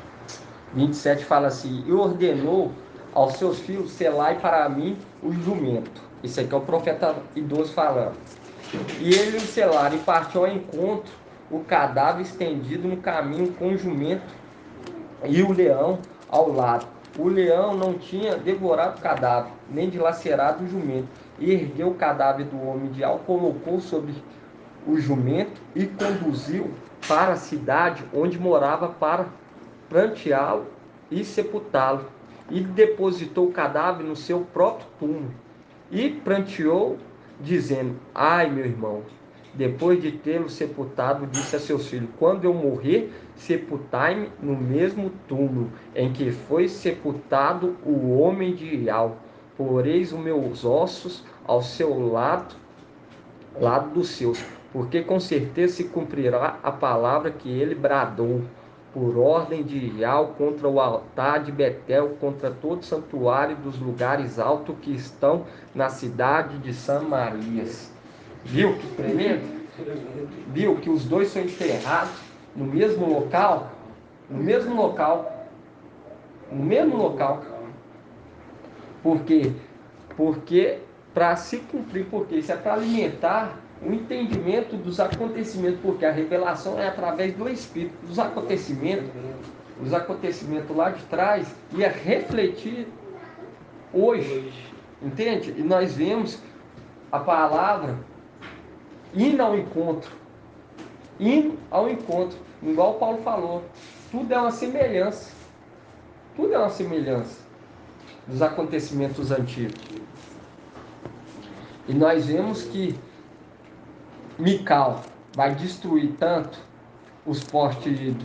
27 fala assim: e ordenou aos seus filhos: selai para mim o jumento. Isso aqui é o profeta idoso falando. E eles o selaram, e partiu ao encontro o cadáver estendido no caminho com o jumento e o leão ao lado. O leão não tinha devorado o cadáver, nem dilacerado o jumento. E ergueu o cadáver do homem de Al, colocou sobre o jumento e conduziu para a cidade onde morava, para pranteá-lo e sepultá-lo. E depositou o cadáver no seu próprio túmulo. E pranteou, dizendo: ai, meu irmão, depois de tê-lo sepultado, disse a seus filhos: quando eu morrer, sepultai-me no mesmo túmulo em que foi sepultado o homem de Ial. Poreis os meus ossos ao seu lado dos seus, porque com certeza se cumprirá a palavra que ele bradou por ordem de Ial contra o altar de Betel, contra todo o santuário dos lugares altos que estão na cidade de Samarias. Viu que tremendo? Viu que os dois são enterrados no mesmo local? No mesmo local. No mesmo local. Por quê? Porque para se cumprir, porque isso é para alimentar o entendimento dos acontecimentos, porque a revelação é através do Espírito, dos acontecimentos. Os acontecimentos lá de trás ia refletir hoje, entende? E nós vemos a palavra indo ao encontro, igual Paulo falou, tudo é uma semelhança, dos acontecimentos antigos. E nós vemos que Mical vai destruir tanto os postes,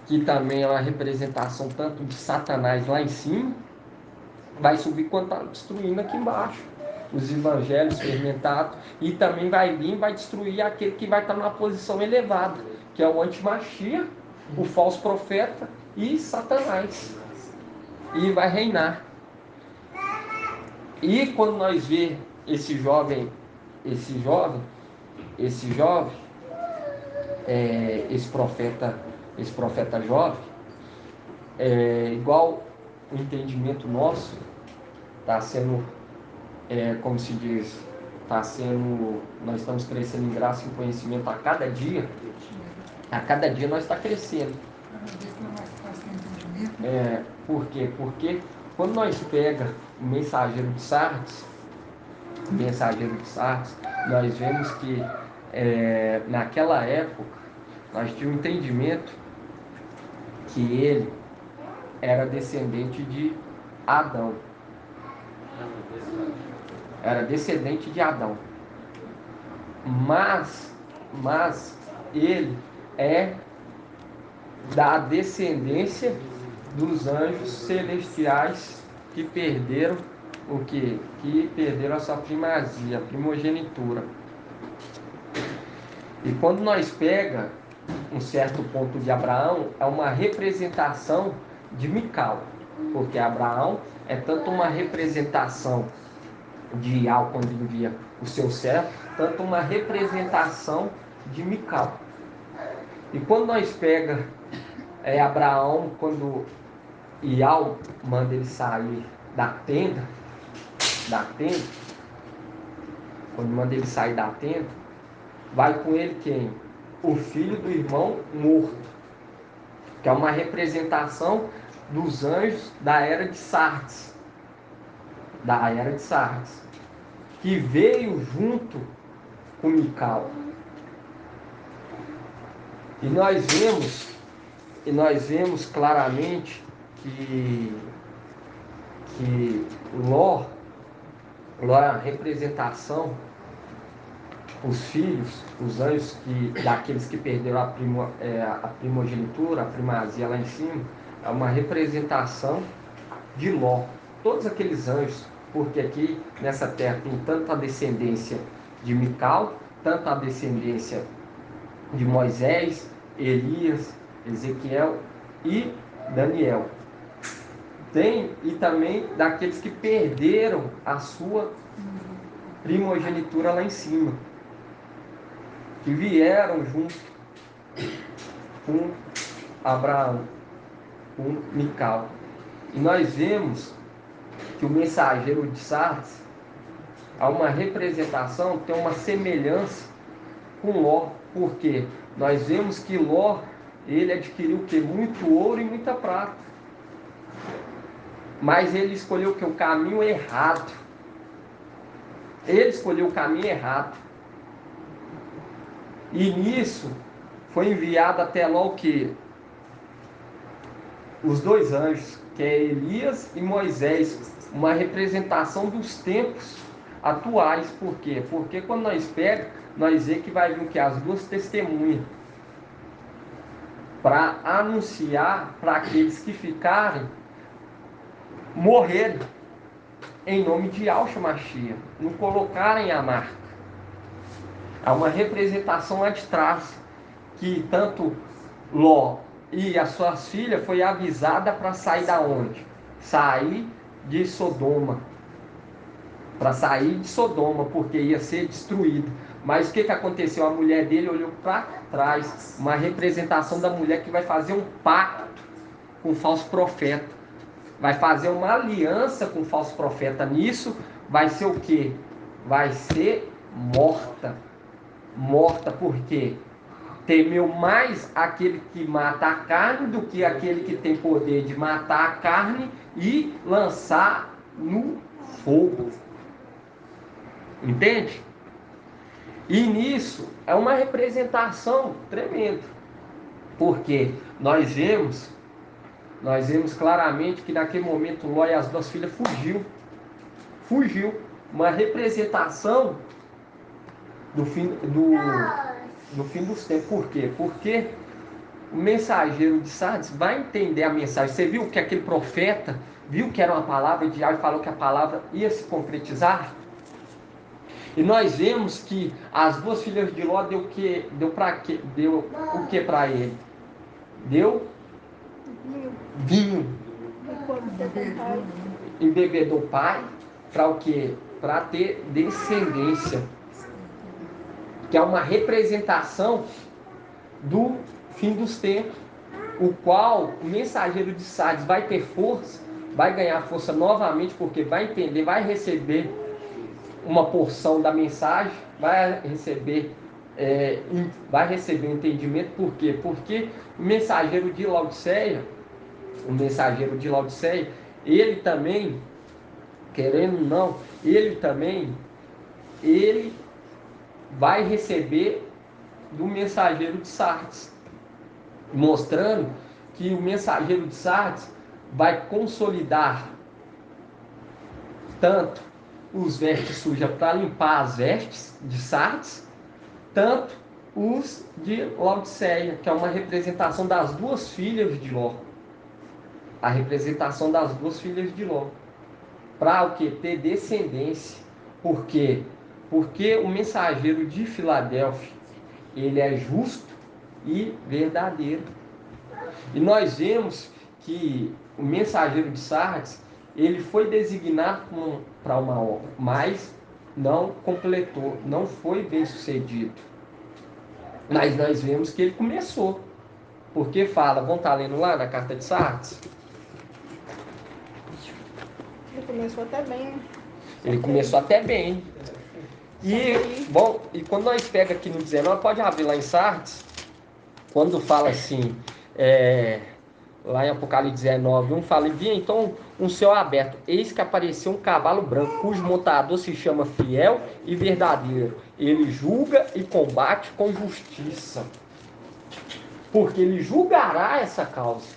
que também é uma representação tanto de Satanás lá em cima, vai subir quanto está destruindo aqui embaixo. os evangelhos fermentados, e também vai vir e vai destruir aquele que vai estar numa posição elevada, que é o antimachia, o falso profeta e Satanás. E vai reinar. E quando nós vê esse jovem, esse profeta jovem, igual o entendimento nosso está sendo, como se diz, nós estamos crescendo em graça e em conhecimento a cada dia nós está crescendo. Por quê? Porque quando nós pega o mensageiro de Sardes, nós vemos que naquela época nós tínhamos um entendimento que ele era descendente de Adão. Mas ele é da descendência dos anjos celestiais que perderam o quê? Que perderam a sua primazia, a primogenitura. E quando nós pega um certo ponto de Abraão, é uma representação de Mical, porque Abraão é tanto uma representação de Ial quando envia o seu servo, tanto uma representação de Mical. E quando nós pega Abraão, quando Ial manda ele sair da tenda, vai com ele quem? O filho do irmão morto, que é uma representação dos anjos da era de Sardes, que veio junto com Mical. E nós vemos claramente que Ló é a representação, os filhos, os anjos daqueles que perderam a primogenitura, a primazia lá em cima, é uma representação de Ló. Todos aqueles anjos, porque aqui nessa terra tem tanto a descendência de Mical, tanto a descendência de Moisés, Elias, Ezequiel e Daniel. Tem e também daqueles que perderam a sua primogenitura lá em cima, que vieram junto com Abraão, com Mical. E nós vemos que o mensageiro de Sardes há uma representação, tem uma semelhança com Ló. Por quê? Nós vemos que Ló, ele adquiriu o quê? Muito ouro e muita prata. Mas ele escolheu o quê? O caminho errado. E nisso foi enviado até Ló o quê? Os dois anjos, que é Elias e Moisés, uma representação dos tempos atuais. Por quê? Porque quando nós pegamos, nós vemos que vai vir o quê? As duas testemunhas, para anunciar para aqueles que ficarem, morrerem em nome de Yahshua Mashiach, não colocarem a marca. Há uma representação lá de trás, que tanto Ló e as suas filhas foi avisada para sair da onde? Sair de Sodoma. Porque ia ser destruído. Mas o que aconteceu? A mulher dele olhou para trás, uma representação da mulher que vai fazer um pacto com o falso profeta. Vai fazer uma aliança com o falso profeta. Nisso vai ser o quê? Vai ser morta. Porque temeu mais aquele que mata a carne do que aquele que tem poder de matar a carne e lançar no fogo. Entende? E nisso é uma representação tremenda. Porque nós vemos claramente que naquele momento Ló e as duas filhas fugiu. Uma representação do fim dos tempos. Por quê? Porque o mensageiro de Sardes vai entender a mensagem. Você viu que aquele profeta viu que era uma palavra de Yahweh e falou que a palavra ia se concretizar? E nós vemos que as duas filhas de Ló deu o que para ele? Deu vinho. Embebedou o pai para o quê? Para ter descendência. Que é uma representação do fim dos tempos, o qual o mensageiro de Sardes vai ter força, vai ganhar força novamente, porque vai entender, vai receber uma porção da mensagem, vai receber entendimento. Por quê? Porque o mensageiro de Laodiceia, ele também, querendo ou não, ele vai receber do mensageiro de Sardes, mostrando que o mensageiro de Sardes vai consolidar tanto os vestes sujas para limpar as vestes de Sardes, tanto os de Laodiceia, que é uma representação das duas filhas de Ló. A representação das duas filhas de Ló. Para o que? Ter descendência. Por quê? Porque o mensageiro de Filadélfia, ele é justo e verdadeiro. E nós vemos que o mensageiro de Sardes, ele foi designado para uma obra, mas não completou, não foi bem sucedido. Mas nós vemos que ele começou. Porque fala, vamos estar lendo lá na carta de Sardes? Ele começou até bem. Ele começou até bem. E quando nós pega aqui no 19, pode abrir lá em Sardes, quando fala assim, lá em Apocalipse 19, fala, e vi então um céu aberto, eis que apareceu um cavalo branco, cujo montador se chama Fiel e Verdadeiro. Ele julga e combate com justiça. Porque ele julgará essa causa.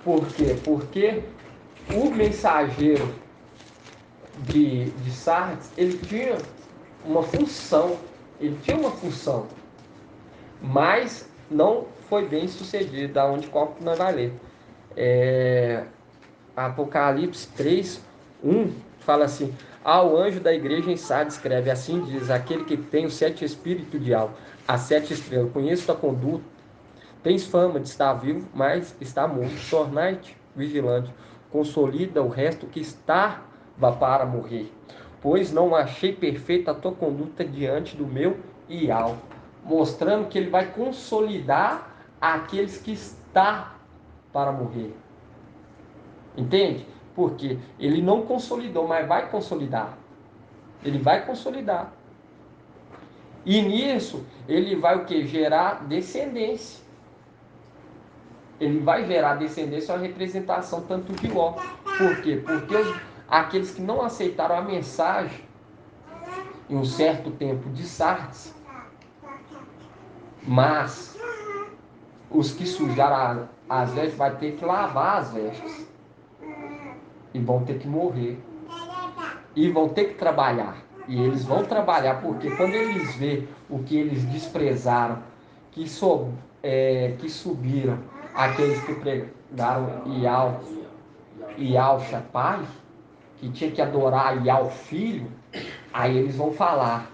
Por quê? Porque o mensageiro de Sardes, ele tinha uma função, mas não foi bem sucedido, da onde qual que nós vai ler. Apocalipse 3, 1, fala assim, ao anjo da igreja em Sardes escreve, assim diz, aquele que tem os 7 espíritos de alma, as 7 estrelas, conheço a conduta, tens fama de estar vivo, mas está morto, tornai-te vigilante, consolida o resto que estava para morrer, pois não achei perfeita a tua conduta diante do meu Ial, mostrando que ele vai consolidar aqueles que estão para morrer. Entende? Porque ele não consolidou, mas vai consolidar. Ele vai consolidar. E nisso, ele vai o quê? Gerar descendência. Ele vai gerar descendência, uma representação tanto de Ló. Por quê? Porque aqueles que não aceitaram a mensagem em um certo tempo de Sardes, mas os que sujaram as vestes vai ter que lavar as vestes e vão ter que morrer e vão ter que trabalhar, e eles vão trabalhar, porque quando eles vê o que eles desprezaram, que subiram aqueles que pregaram Ial Shapai, que tinha que adorar Ial Filho, aí eles vão falar,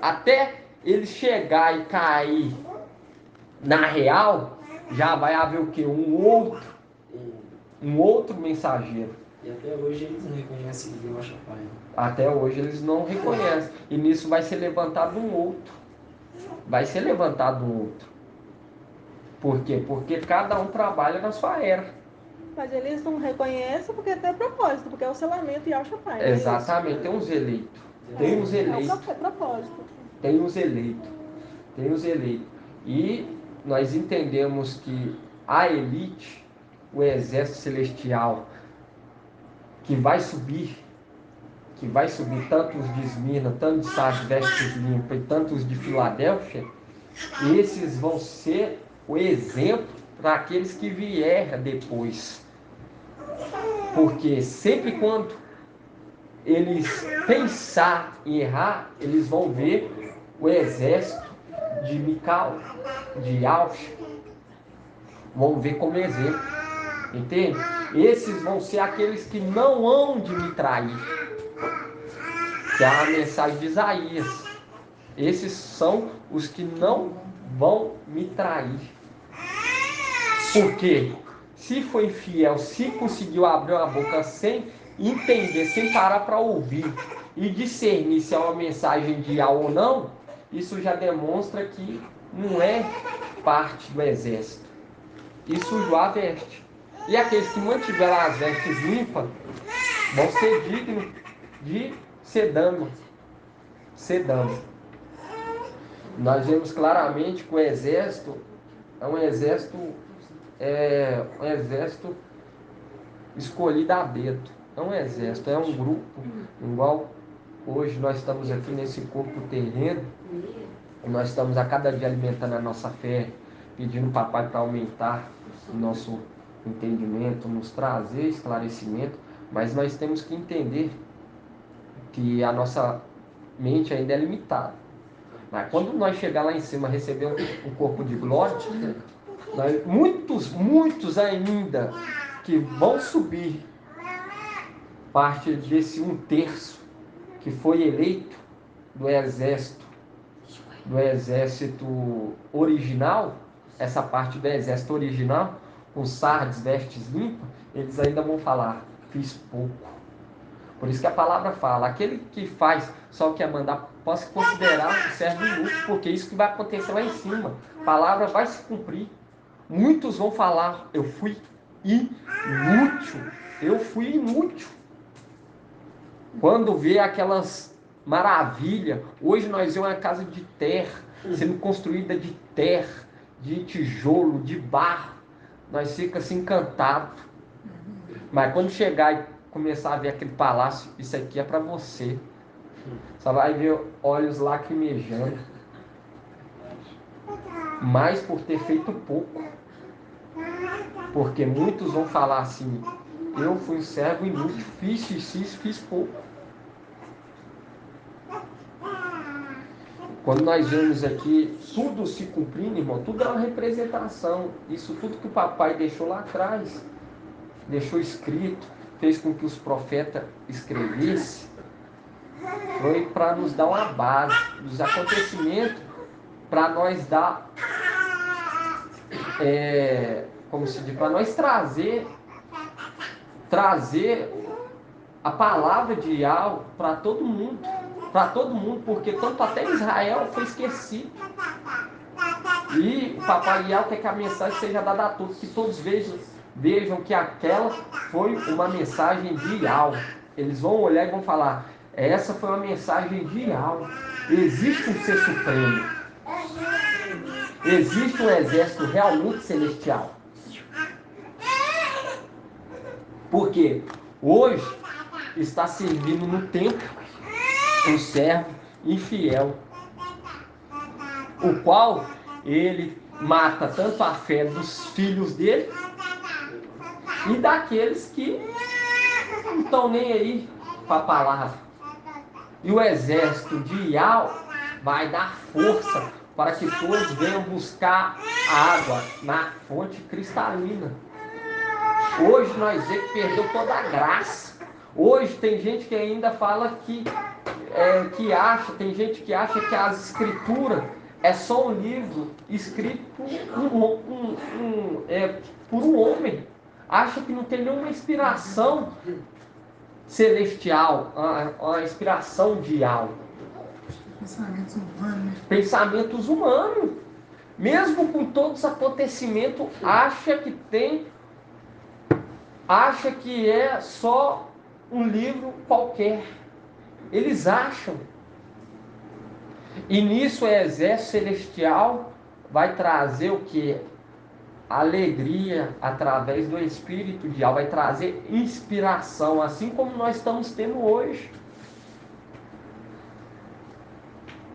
até eles chegar e cair na real, já vai haver o que? Um outro mensageiro. E até hoje eles não reconhecem Ial Shapai. Até hoje eles não reconhecem. E nisso vai ser levantado um outro. Por quê? Porque cada um trabalha na sua era. Mas eles não reconhecem porque tem propósito, porque é o selamento Ial Shapai. Exatamente, tem uns eleitos. É propósito. Tem os eleitos. E nós entendemos que a elite, o exército celestial, que vai subir tanto os de Esmirna, tanto de Sardes, vestes limpas, e tanto os de Filadélfia, esses vão ser o exemplo para aqueles que vierem depois. Porque sempre quando eles pensar em errar, eles vão ver o exército de Mical, de Alf, vão ver como exemplo. Entende? Esses vão ser aqueles que não hão de me trair. que é a mensagem de Isaías. Esses são os que não vão me trair. Porque se foi infiel, se conseguiu abrir a boca sem entender, sem parar para ouvir e discernir se é uma mensagem de Yahweh ou não, isso já demonstra que não é parte do exército. E sujou a veste. E aqueles que mantiveram as vestes limpas vão ser dignos de ser dama. Nós vemos claramente que o exército é um exército escolhido a dedo. É um exército, é um grupo, igual hoje nós estamos aqui nesse corpo terreno, nós estamos a cada dia alimentando a nossa fé, pedindo o papai para aumentar o nosso entendimento, nos trazer esclarecimento, mas nós temos que entender que a nossa mente ainda é limitada. Mas quando nós chegar lá em cima, receber um corpo de glória, muitos ainda que vão subir parte desse 1/3 que foi eleito do exército original, essa parte do exército original, com sardes, vestes limpas, eles ainda vão falar, fiz pouco. Por isso que a palavra fala, aquele que faz só o que é mandar, pode se considerar um servo inútil, porque isso que vai acontecer lá em cima. A palavra vai se cumprir. Muitos vão falar, eu fui inútil. Quando vê aquelas maravilhas, hoje nós vemos uma casa de terra, sendo construída de terra, de tijolo, de barro, nós ficamos assim encantados. Mas quando chegar e começar a ver aquele palácio, isso aqui é para você. Só vai ver olhos lacrimejando. Mas por ter feito pouco. Porque muitos vão falar assim, eu fui um servo inútil, fiz pouco. Quando nós vemos aqui tudo se cumprindo, irmão, tudo é uma representação. Isso tudo que o papai deixou lá atrás, deixou escrito, fez com que os profetas escrevessem, foi para nos dar uma base dos acontecimentos, para nós dar, como se diz, para nós trazer a palavra de Yahweh para todo mundo, porque tanto até Israel foi esquecido. E o papai Yahweh quer que a mensagem seja dada a todos, que todos vejam que aquela foi uma mensagem de Yahweh. Eles vão olhar e vão falar, essa foi uma mensagem de Yahweh. Existe um ser supremo. Existe um exército realmente celestial. Porque hoje está servindo no templo um servo infiel, o qual ele mata tanto a fé dos filhos dele e daqueles que não estão nem aí para a palavra. E o exército de Yahweh vai dar força para que todos venham buscar água na fonte cristalina. Hoje nós vemos que perdeu toda a graça. Hoje tem gente que ainda fala tem gente que acha que as escrituras é só um livro escrito por um homem. Acha que não tem nenhuma inspiração celestial, uma inspiração de algo. Pensamentos humanos. Mesmo com todos os acontecimentos, acha que é só um livro qualquer. Eles acham. E nisso o exército celestial vai trazer o que? Alegria através do Espírito de Yahweh, vai trazer inspiração, assim como nós estamos tendo hoje.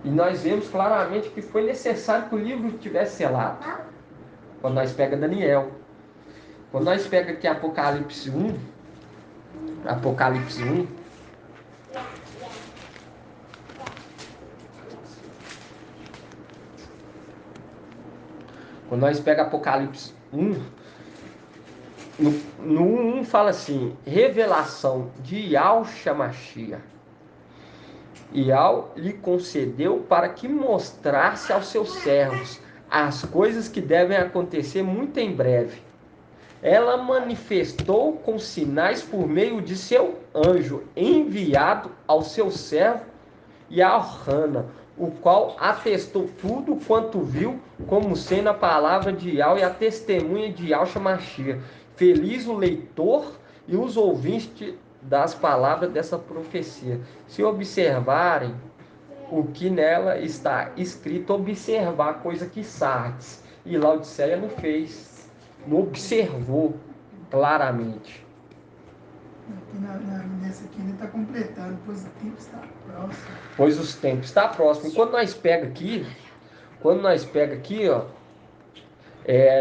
E nós vemos claramente que foi necessário que o livro tivesse selado. Quando nós pega Daniel. Quando nós pega aqui Apocalipse 1, quando nós pega Apocalipse 1, no 1 fala assim, revelação de Yahshua Mashiach. Iau lhe concedeu para que mostrasse aos seus servos as coisas que devem acontecer muito em breve. Ela manifestou com sinais por meio de seu anjo enviado ao seu servo Yaohana, o qual atestou tudo quanto viu, como sendo a palavra de Iau e a testemunha de Yahshua Mashiach. Feliz o leitor e os ouvintes das palavras dessa profecia. Se observarem o que nela está escrito, observar coisa que Sardes e Laodiceia não fez, não observou claramente. Nessa aqui ele está completando, pois o tempo está próximo. Pois os tempos está próximo. E quando nós pega aqui, ó,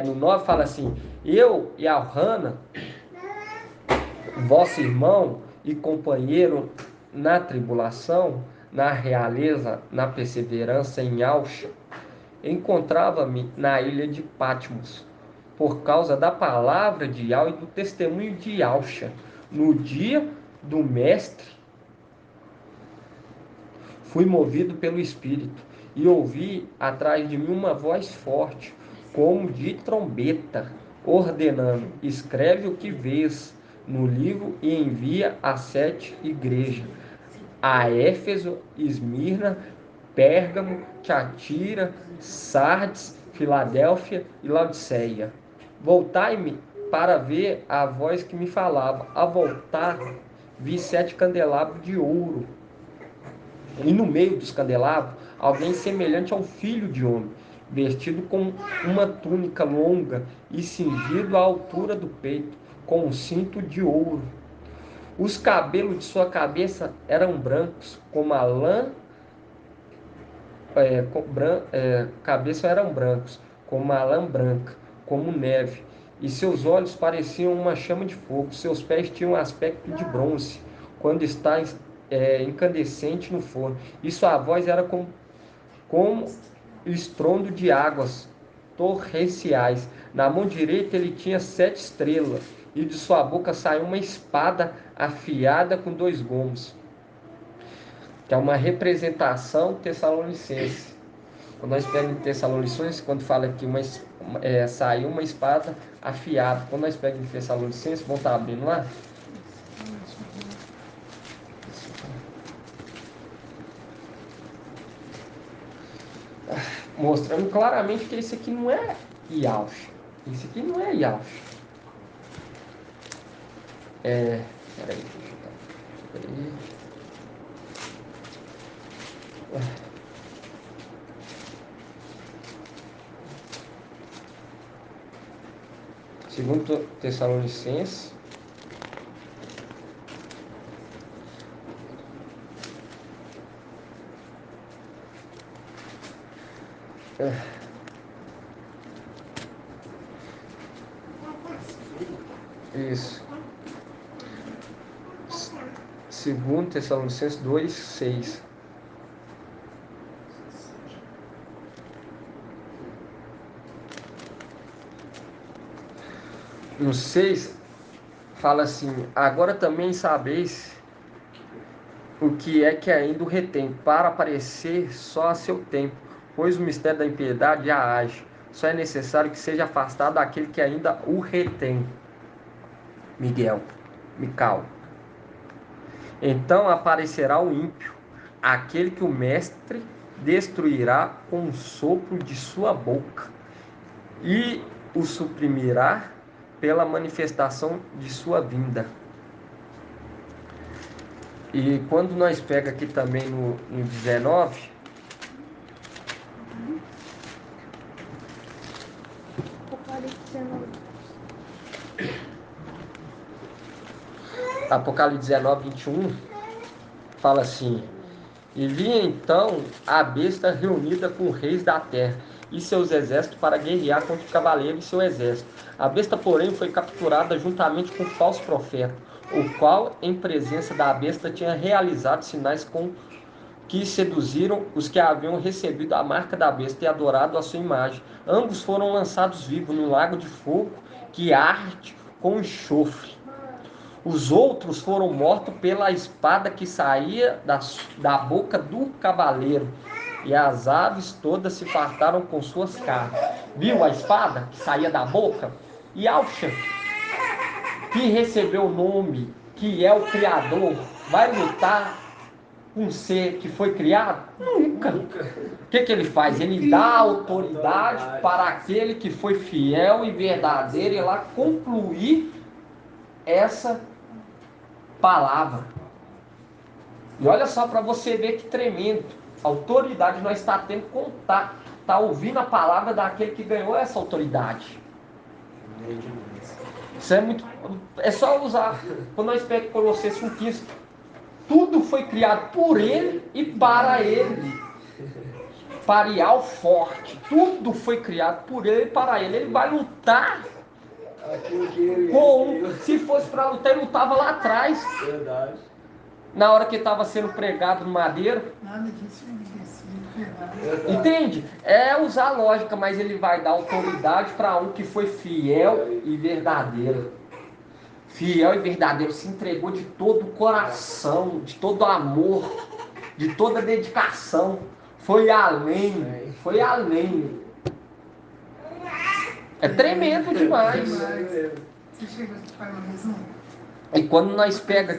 no 9 fala assim: eu e Alhana, vosso irmão e companheiro na tribulação, na realeza, na perseverança em Alcha, encontrava-me na ilha de Patmos, por causa da palavra de Yau e do testemunho de Alcha. No dia do mestre, fui movido pelo Espírito e ouvi atrás de mim uma voz forte, como de trombeta, ordenando: escreve o que vês no livro e envia às 7 igrejas: a Éfeso, Esmirna, Pérgamo, Tiatira, Sardes, Filadélfia e Laodiceia. Voltai-me para ver a voz que me falava. A voltar, vi 7 candelabros de ouro, e no meio dos candelabros, alguém semelhante ao filho de homem, vestido com uma túnica longa e cingido à altura do peito, com um cinto de ouro. Os cabelos de sua cabeça eram brancos, como a lã, cabeça eram brancos, como a lã branca, como neve, e seus olhos pareciam uma chama de fogo. Seus pés tinham aspecto de bronze, quando está incandescente no forno, e sua voz era como estrondo de águas torrenciais. Na mão direita ele tinha 7 estrelas, e de sua boca saiu uma espada afiada com 2 gomos, que é uma representação tessalonicense. Quando nós pegamos em Tessalonicenses, quando fala que saiu uma espada afiada, quando nós pegamos em Tessalonicenses, vamos estar abrindo lá? Mostrando claramente que esse aqui não é Yahshua. Esse aqui não é Yahshua. Peraí, peraí. Segundo Tessalonicenses, isso. Segundo Tessalonicenses 2:6. No 6 fala assim: agora também sabeis o que é que ainda o retém, para aparecer só a seu tempo, pois o mistério da impiedade já age. Só é necessário que seja afastado aquele que ainda o retém. Mical. Então aparecerá o ímpio, aquele que o mestre destruirá com o sopro de sua boca, e o suprimirá pela manifestação de sua vinda. E quando nós pega aqui também no 19, Apocalipse 19, 21, fala assim: e vi então a besta reunida com reis da terra e seus exércitos para guerrear contra o cavaleiro e seu exército. A besta, porém, foi capturada juntamente com o falso profeta, o qual, em presença da besta, tinha realizado sinais com que seduziram os que haviam recebido a marca da besta e adorado a sua imagem. Ambos foram lançados vivos no lago de fogo que arde com enxofre. Os outros foram mortos pela espada que saía da boca do cavaleiro, e as aves todas se fartaram com suas carnes. Viu a espada que saía da boca? E Alxa, que recebeu o nome, que é o Criador, vai lutar com um ser que foi criado? Nunca. O que ele faz? Ele dá autoridade para aquele que foi fiel e verdadeiro e lá concluir essa palavra. E olha só para você ver que tremendo. Autoridade nós está tendo contato, está ouvindo a palavra daquele que ganhou essa autoridade. Isso é muito. É só usar. Quando nós pegamos Colossenses 1,15, tudo foi criado por ele e para ele. Parial forte. Tudo foi criado por ele e para ele. Ele vai lutar. Se fosse para lutar, ele lutava lá atrás. Verdade. Na hora que estava sendo pregado no madeiro. Nada disso Entende? É usar a lógica, mas ele vai dar autoridade para um que foi fiel e verdadeiro. Fiel e verdadeiro, se entregou de todo o coração, de todo o amor, de toda a dedicação. Foi além, foi além. É tremendo demais. Você chega aqui para uma visão? E quando nós pega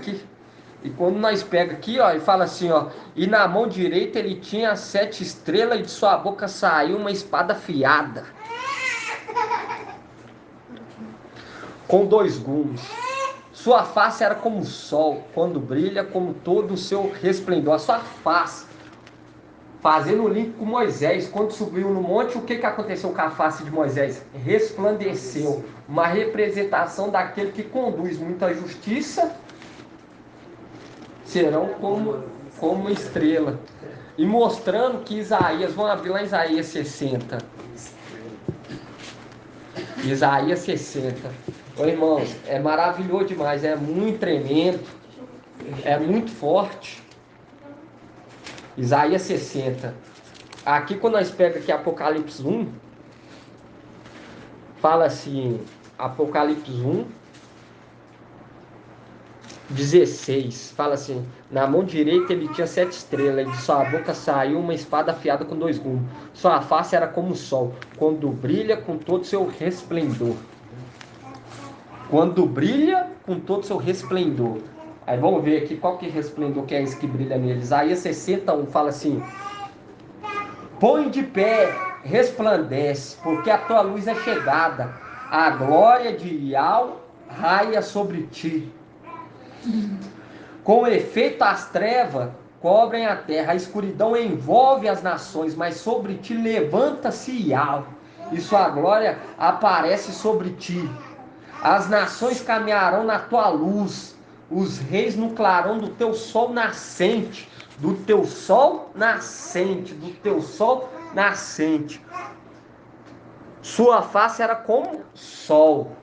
aqui, ó, e fala assim, ó, e na mão direita ele tinha 7 estrelas e de sua boca saiu uma espada afiada, com 2 gumes. Sua face era como o sol, quando brilha, como todo o seu resplendor. A sua face, fazendo o link com Moisés, quando subiu no monte, o que aconteceu com a face de Moisés? Resplandeceu, uma representação daquele que conduz muita justiça, serão como estrela. E mostrando que Isaías, vamos abrir lá em Isaías 60. Isaías 60. Ô, irmãos, é maravilhoso demais, é muito tremendo, é muito forte. Isaías 60. Aqui quando nós pegamos aqui Apocalipse 1, fala assim, Apocalipse 1, 16, fala assim, na mão direita ele tinha 7 estrelas, e de sua boca saiu uma espada afiada com 2 gumes. Sua face era como o sol, quando brilha com todo o seu resplendor. Quando brilha com todo o seu resplendor. Aí vamos ver aqui qual que é o resplendor que é esse que brilha nele. Isaías 61 fala assim, põe de pé, resplandece, porque a tua luz é chegada, a glória de Iau raia sobre ti. Com efeito as trevas cobrem a terra, a escuridão envolve as nações, mas sobre ti levanta-se Iau, e sua glória aparece sobre ti. As nações caminharão na tua luz, os reis no clarão do teu sol nascente, do teu sol nascente, do teu sol nascente. Sua face era como sol.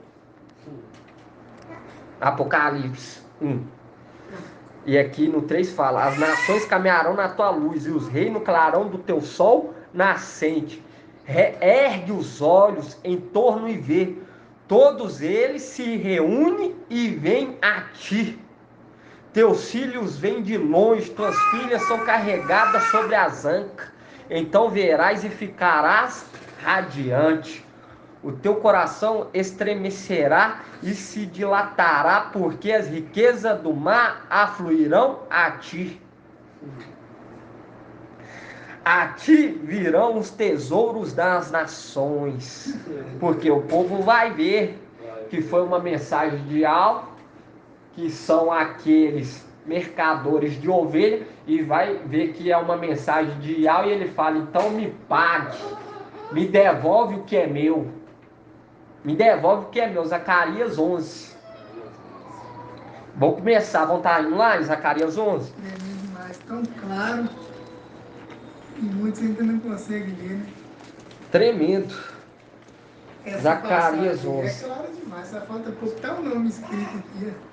Apocalipse 1. E aqui no 3 fala, as nações caminharão na tua luz, e os reis no clarão do teu sol nascente. Ergue os olhos em torno e vê. Todos eles se reúnem e vêm a ti. Teus filhos vêm de longe, tuas filhas são carregadas sobre as ancas. Então verás e ficarás radiante. O teu coração estremecerá e se dilatará, porque as riquezas do mar afluirão a ti. A ti virão os tesouros das nações, porque o povo vai ver que foi uma mensagem de algo, que são aqueles mercadores de ovelha, e vai ver que é uma mensagem de Iau, e ele fala, então me pague, me devolve o que é meu, me devolve o que é meu. Zacarias 11. Vamos começar, vamos estar indo lá em Zacarias 11? É demais, tão claro, e muitos ainda não conseguem ler, né? Tremendo. Essa Zacarias passagem 11. É claro demais, só falta pouco, tá o nome escrito aqui, ó.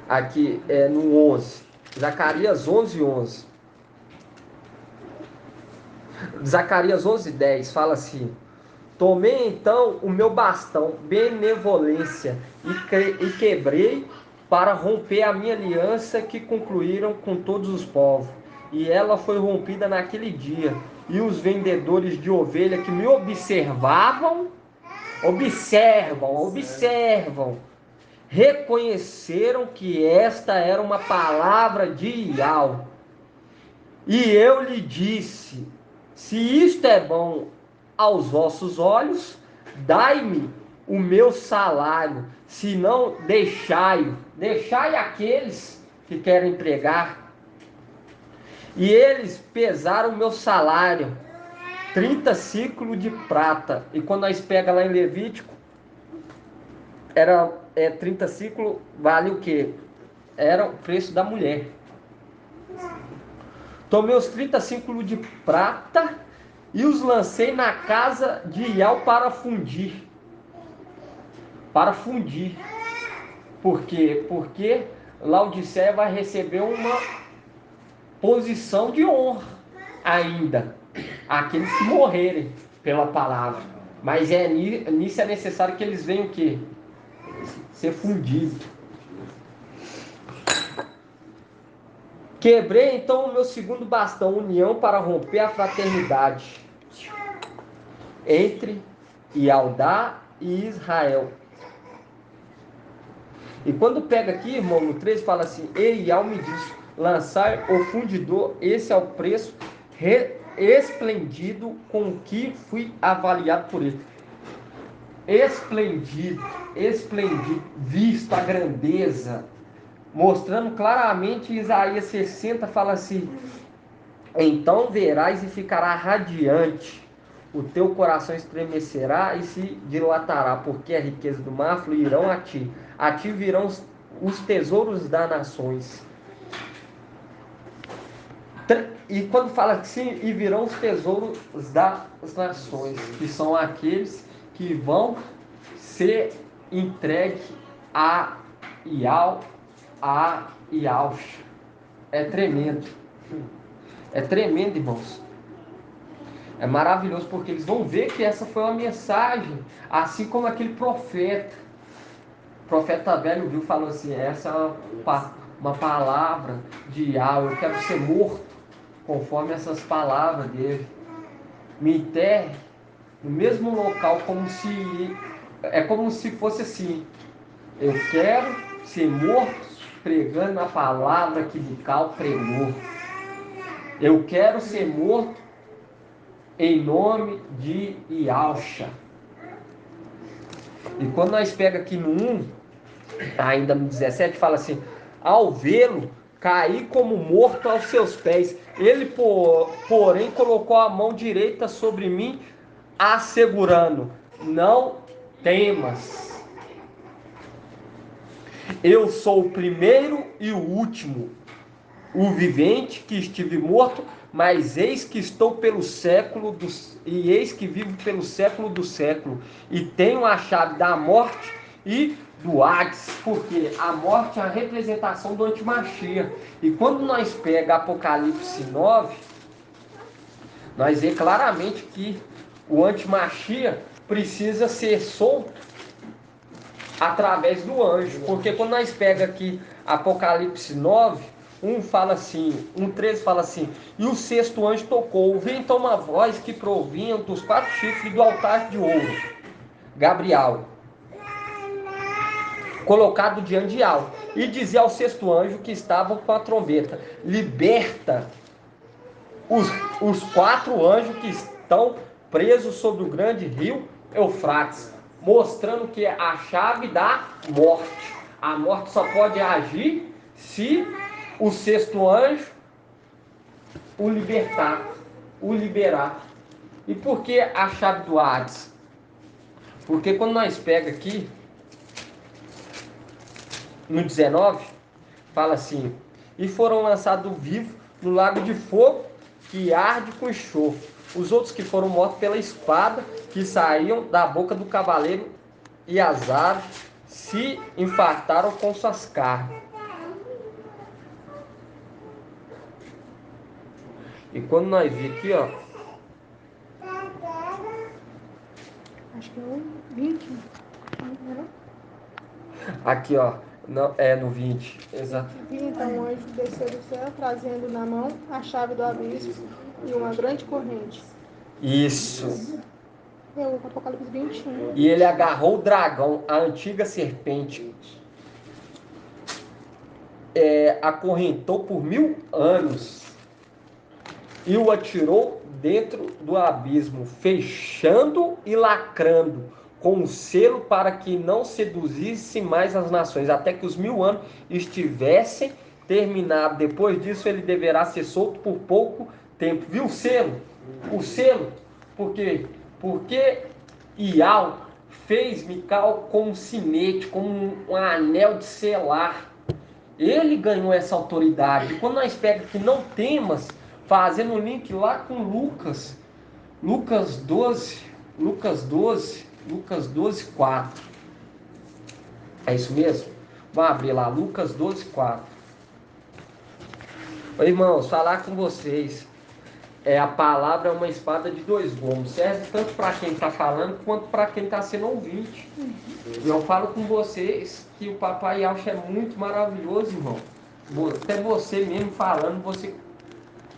Aqui é no 11. Zacarias 11, 11. Zacarias 11:10 fala assim: tomei então o meu bastão, benevolência, e quebrei para romper a minha aliança que concluíram com todos os povos. E ela foi rompida naquele dia. E os vendedores de ovelha que me observam, observam, reconheceram que esta era uma palavra de Iau. E eu lhe disse: se isto é bom aos vossos olhos, dai-me o meu salário, se não, deixai aqueles que querem pregar. E eles pesaram o meu salário, 30 ciclos de prata. E quando nós pega lá em Levítico, 30 ciclos vale o quê? Era o preço da mulher. Tomei os 30 ciclos de prata e os lancei na casa de Iau para fundir. Para fundir. Por quê? Porque Laodiceia vai receber uma posição de honra ainda. Aqueles que morrerem pela palavra. Mas nisso é necessário que eles venham o quê? Ser fundidos. Quebrei então o meu segundo bastão, união, para romper a fraternidade entre Ialdá e Israel. E quando pega aqui, irmão, no 13 fala assim: e Iau me disse, lançar o fundidor, esse é o preço esplêndido com que fui avaliado por ele. Esplêndido, visto a grandeza, mostrando claramente. Isaías 60 fala assim: então verás e ficará radiante, o teu coração estremecerá e se dilatará, porque a riqueza do mar fluirão a ti virão os tesouros das nações. E quando fala assim, e virão os tesouros das nações, que são aqueles que vão ser entregues a Iaush. É tremendo. É tremendo, irmãos. É maravilhoso, porque eles vão ver que essa foi uma mensagem, assim como aquele profeta. O profeta velho viu, falou assim: essa é uma palavra de Iau, eu quero ser morto conforme essas palavras dele. Me enterre no mesmo local, como se fosse assim: eu quero ser morto pregando a palavra que Mical pregou. Eu quero ser morto em nome de Iauxa. E quando nós pega aqui no 1, ainda no 17, fala assim: ao vê-lo, caí como morto aos seus pés. Ele, porém, colocou a mão direita sobre mim, assegurando: não temas. Eu sou o primeiro e o último, o vivente, que estive morto, mas eis que estou pelo século e eis que vivo pelo século do século, e tenho a chave da morte e do Hades, porque a morte é a representação do antimachia. E quando nós pega Apocalipse 9, nós vemos claramente que o antimachia precisa ser solto através do anjo, porque quando nós pega aqui Apocalipse 9, 13 fala assim: e o sexto anjo tocou, veio então uma voz que provinha dos 4 chifres do altar de ouro, Gabriel, colocado diante de Iau, e dizia ao sexto anjo que estava com a trombeta: liberta os 4 anjos que estão presos sobre o grande rio Eufrates, mostrando que é a chave da morte. A morte só pode agir se o sexto anjo o liberar. E por que a chave do Hades? Porque quando nós pega aqui no 19, fala assim: e foram lançados vivos no lago de fogo que arde com enxofre. Os outros que foram mortos pela espada que saíam da boca do cavaleiro e as aves se infartaram com suas carnes. E quando nós vemos aqui, ó, Aqui, ó. Não, é no 20. Exato. Vi então um anjo descer do céu, trazendo na mão a chave do abismo e uma grande corrente. Isso. É o Apocalipse 21. E ele agarrou o dragão, a antiga serpente, acorrentou por 1000 anos e o atirou dentro do abismo, fechando e lacrando com um selo para que não seduzisse mais as nações, até que os 1000 anos estivessem terminados. Depois disso, ele deverá ser solto por pouco tempo. Viu o selo? O selo. Por quê? Porque Ial fez Mical como um sinete, como um anel de selar. Ele ganhou essa autoridade. Quando nós pegamos que não temas, fazendo um link lá com Lucas 12, 4. É isso mesmo? Vamos abrir lá, Lucas 12, 4. Ô, irmãos, falar com vocês. A palavra é uma espada de 2 gumes. Serve tanto para quem está falando, quanto para quem está sendo ouvinte. E eu falo com vocês que o Papai Yauch é muito maravilhoso, irmão. Até você mesmo falando, você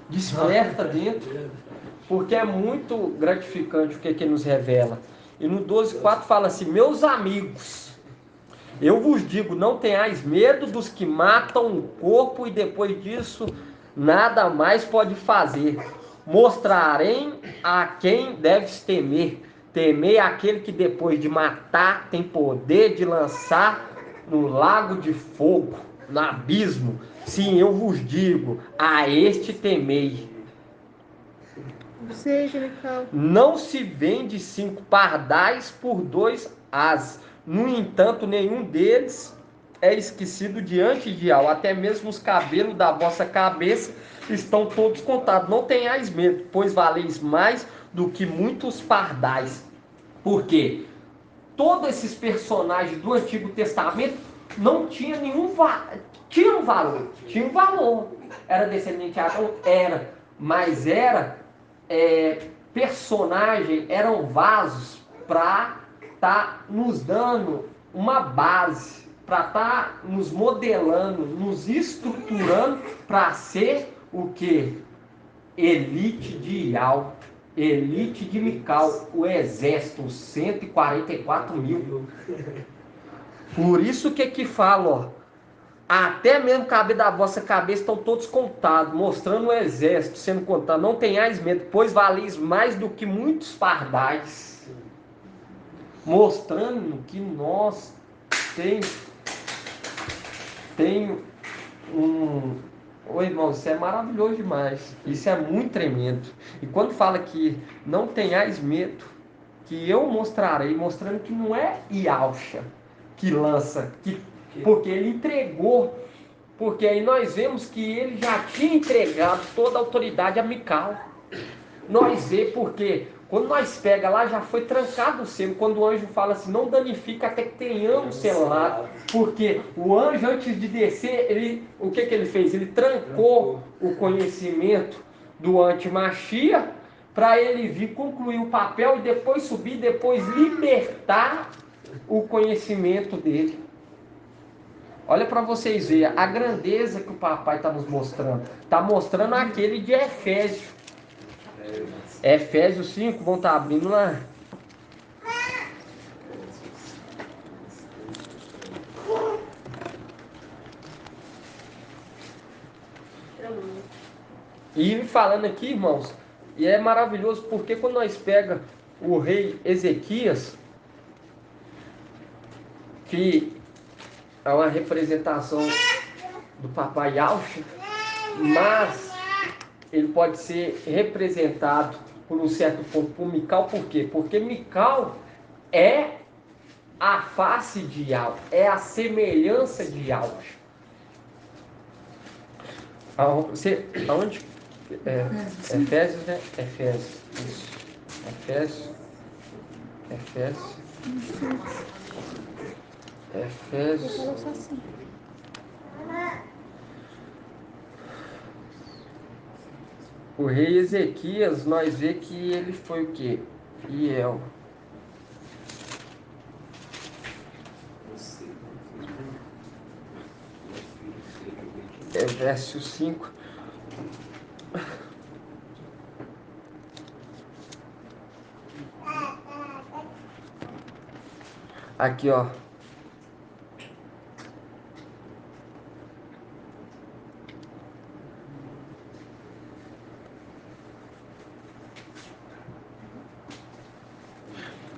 desperta dentro. Porque é muito gratificante o que ele nos revela. E no 12,4 fala assim: meus amigos, eu vos digo, não tenhais medo dos que matam o corpo e depois disso nada mais pode fazer. Mostrarei a quem deves temer. Temei aquele que depois de matar tem poder de lançar no lago de fogo, no abismo. Sim, eu vos digo, a este temei. Seja, Mical. Não se vende 5 pardais por 2 ases. No entanto, nenhum deles é esquecido diante de Al. Até mesmo os cabelos da vossa cabeça estão todos contados. Não tenhais medo, pois valeis mais do que muitos pardais. Por quê? Todos esses personagens do Antigo Testamento não tinham nenhum tinha um valor. Era descendente de Adão? Era. Mas personagem, eram vasos para estar nos dando uma base, para estar nos modelando, nos estruturando para ser o que? Elite de Ial, elite de Mical, o exército, os 144.000. Por isso que fala, ó, até mesmo cabelo da vossa cabeça estão todos contados, mostrando o exército sendo contado. Não tenhais medo, pois valeis mais do que muitos pardais. Mostrando que nós tem um... Ô, irmão, isso é maravilhoso demais. Isso é muito tremendo. E quando fala que não tenhais medo, que eu mostrarei, mostrando que não é Yaucha que lança, porque ele entregou. Porque aí nós vemos que ele já tinha entregado toda a autoridade a Mical. Nós vemos porque quando nós pega lá, já foi trancado o selo. Quando o anjo fala assim, não danifica até que tenhamos selado. Porque o anjo, antes de descer, o que ele fez? Ele trancou o conhecimento do antimachia para ele vir concluir o papel e depois subir, depois libertar o conhecimento dele. Olha para vocês verem a grandeza que o papai está nos mostrando. Está mostrando aquele de Efésios. Efésios 5, vão estar abrindo lá. E falando aqui, irmãos, e é maravilhoso porque quando nós pega o rei Ezequias, que é uma representação do papai Yauch, mas ele pode ser representado por um certo ponto por Mical. Por quê? Porque Mical é a face de Yauch, é a semelhança de Yauch. Aonde? Efésios, né? Efésios. Isso. Efésios. O rei Ezequias, nós vemos que ele foi o quê? Iel. Verso 5. Aqui, ó.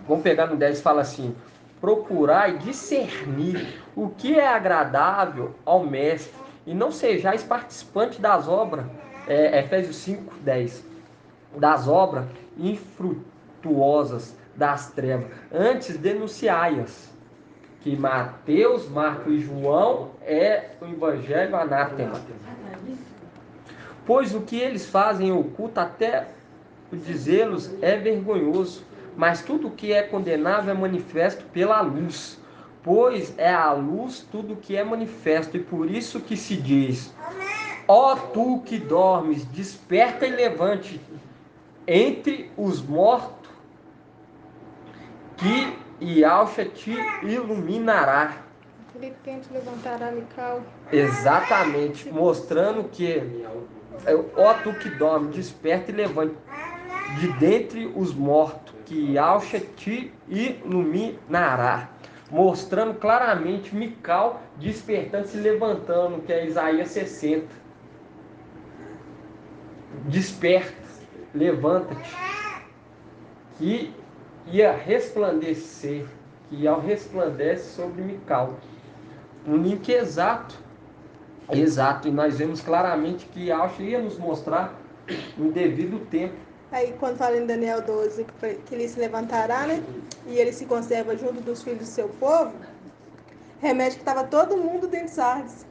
Vamos pegar no 10 e fala assim: procurai discernir o que é agradável ao mestre, e não sejais participante das obras, Efésios 5, 10, das obras infrutuosas das trevas, antes denunciai-as. Que Mateus, Marcos e João é o evangelho anátema. Pois o que eles fazem em oculto, até o dizê-los é vergonhoso, mas tudo o que é condenável é manifesto pela luz, pois é a luz tudo o que é manifesto, e por isso que se diz: ó tu que dormes, desperta e levante entre os mortos, que Yahshua te iluminará. Ele tenta levantar Mical. Exatamente, mostrando que ó tu que dorme, desperta e levante de dentre os mortos, que Yahshua te iluminará. Mostrando claramente Mical despertando, se levantando, que é Isaías 60. Desperta, levanta-te, que ia resplandecer, que ao resplandece sobre Mical. Um link exato, e nós vemos claramente que Yahshua ia nos mostrar no devido tempo. Aí quando fala em Daniel 12, que ele se levantará, né? E ele se conserva junto dos filhos do seu povo, remete que estava todo mundo dentro de Sardes.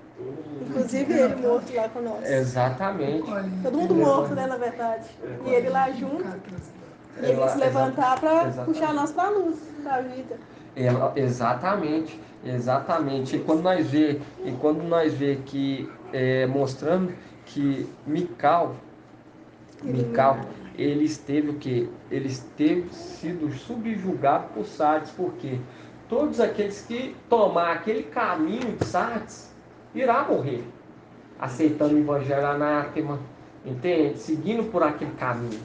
Inclusive ele morto lá com nós. Exatamente. Todo mundo morto, né, na verdade. E ele lá junto. E ele ia se levantar para puxar nós para a luz, para a vida. Exatamente. E quando nós vê que mostrando que Mical, ele esteve o quê? Ele esteve sido subjugado por Sardes, porque todos aqueles que tomar aquele caminho de Sardes irá morrer, aceitando o evangelho anátema, entende? Seguindo por aquele caminho.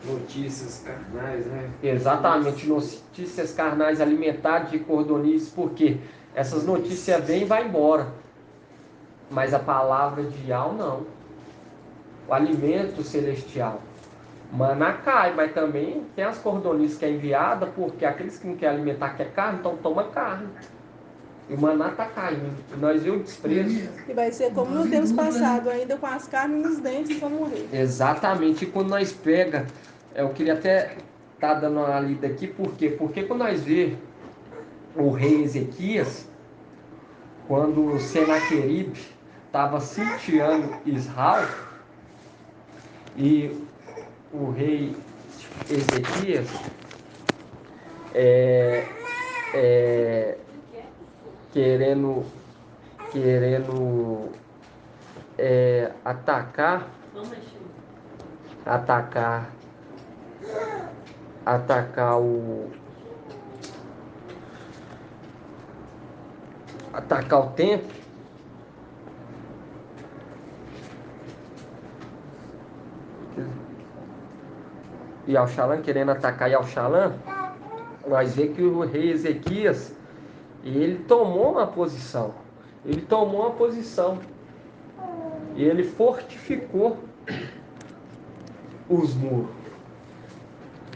Notícias carnais, né? Exatamente, notícias carnais alimentadas de cordonices, porque essas notícias vêm e vai embora, mas a palavra de Yahweh não, o alimento celestial. Maná cai, mas também tem as cordonices que é enviada, porque aqueles que não querem alimentar quer carne, então toma carne. E o maná está caindo, e nós vemos o desprezo. E vai ser como no tempo passado, ainda com as carnes nos dentes vão morrer. Exatamente, e quando nós pega, eu queria até estar dando uma lida aqui, por quê? Porque quando nós vê o rei Ezequias, quando o Senaqueribe estava sitiando Israel, e o rei Ezequias querendo atacar o templo. Yahshalã, querendo atacar Yahshalã, nós vemos que o rei Ezequias, ele tomou uma posição, e ele fortificou os muros.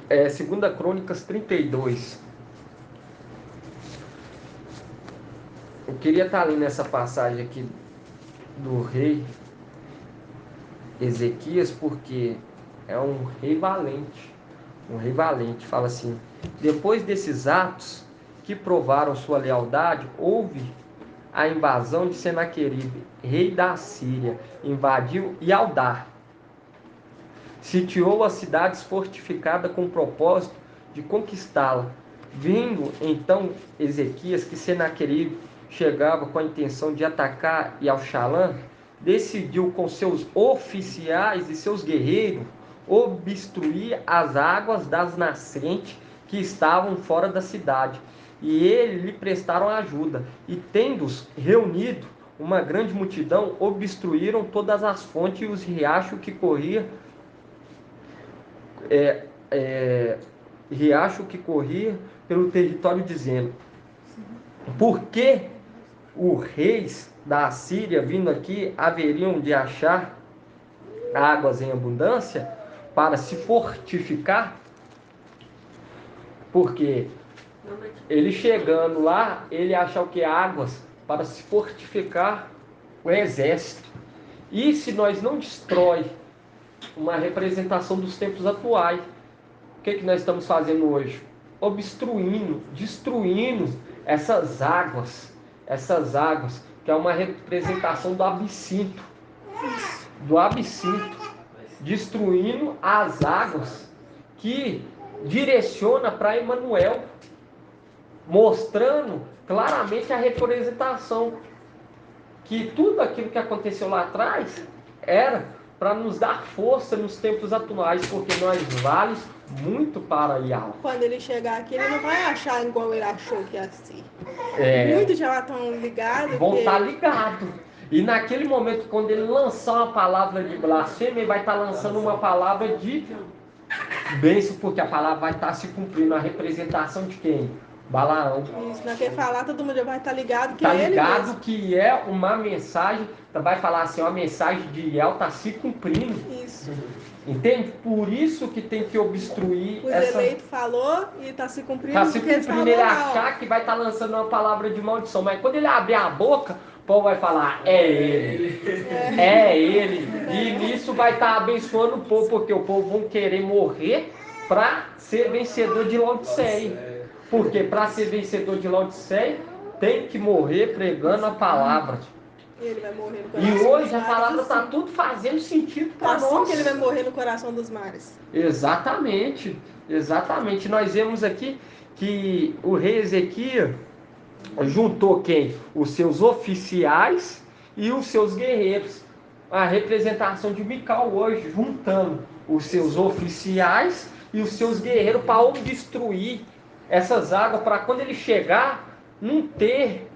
2 Crônicas 32. Eu queria estar lendo essa passagem aqui do rei Ezequias, porque é um rei valente. Fala assim: depois desses atos que provaram sua lealdade, houve a invasão de Senaqueribe, rei da Síria, invadiu Ialdá, sitiou as cidades fortificadas com o propósito de conquistá-la. Vindo então Ezequias que Senaqueribe chegava com a intenção de atacar Yahshalã, decidiu com seus oficiais e seus guerreiros obstruir as águas das nascentes que estavam fora da cidade, e eles lhe prestaram ajuda, e tendo-os reunido uma grande multidão obstruíram todas as fontes e os riachos que corria pelo território, dizendo: por que os reis da Assíria vindo aqui haveriam de achar águas em abundância para se fortificar? Porque ele chegando lá, ele acha o que? Águas para se fortificar o exército. E se nós não destrói uma representação dos tempos atuais, o que nós estamos fazendo hoje? Obstruindo, destruindo essas águas, que é uma representação do absinto, destruindo as águas que direciona para Emanuel, mostrando claramente a representação que tudo aquilo que aconteceu lá atrás era para nos dar força nos tempos atuais, porque nós valemos muito para Yahweh. Quando ele chegar aqui, ele não vai achar igual ele achou que ia ser. Muitos já estão ligados. Vão estar ligados. E naquele momento, quando ele lançar uma palavra de blasfêmia, ele vai estar lançando uma palavra de bênção, porque a palavra vai estar se cumprindo. A representação de quem? Balaão. Isso, não quer falar, todo mundo já vai estar ligado que tá é ele ligado mesmo. Que é uma mensagem, vai falar assim, uma mensagem de El está se cumprindo. Isso. Entende? Por isso que tem que obstruir Os eleitos falou e está se cumprindo. Está se cumprindo, ele achar que vai estar lançando uma palavra de maldição, mas quando ele abrir a boca, o povo vai falar, é ele. É ele. E nisso vai estar abençoando o povo, porque o povo vão querer morrer para ser vencedor de Laodiceia. Porque para ser vencedor de Laodiceia, tem que morrer pregando a palavra. Ele vai morrer no coração. E hoje a palavra está tudo fazendo sentido para nós. Assim que ele vai morrer no coração dos mares. Exatamente. Nós vemos aqui que o rei Ezequias juntou quem? Os seus oficiais e os seus guerreiros. A representação de Mical hoje, juntando os seus oficiais e os seus guerreiros para obstruir essas águas, para quando ele chegar, não ter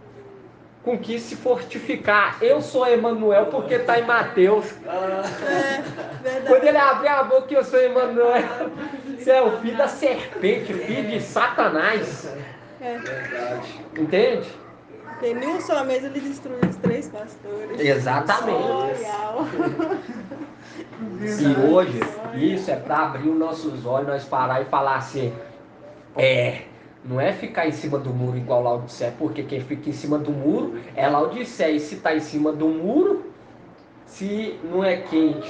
com que se fortificar. Eu sou Emanuel porque está em Mateus. Verdade. Quando ele abrir a boca, eu sou Emanuel. Você é o filho da serpente, filho de Satanás. Verdade. Entende? Tem nenhum só mês ele destruiu os 3 pastores. Exatamente. E hoje, isso é para abrir os nossos olhos, nós parar e falar assim, não é ficar em cima do muro igual Laodiceia, porque quem fica em cima do muro é Laodiceia. E se está em cima do muro, se não é quente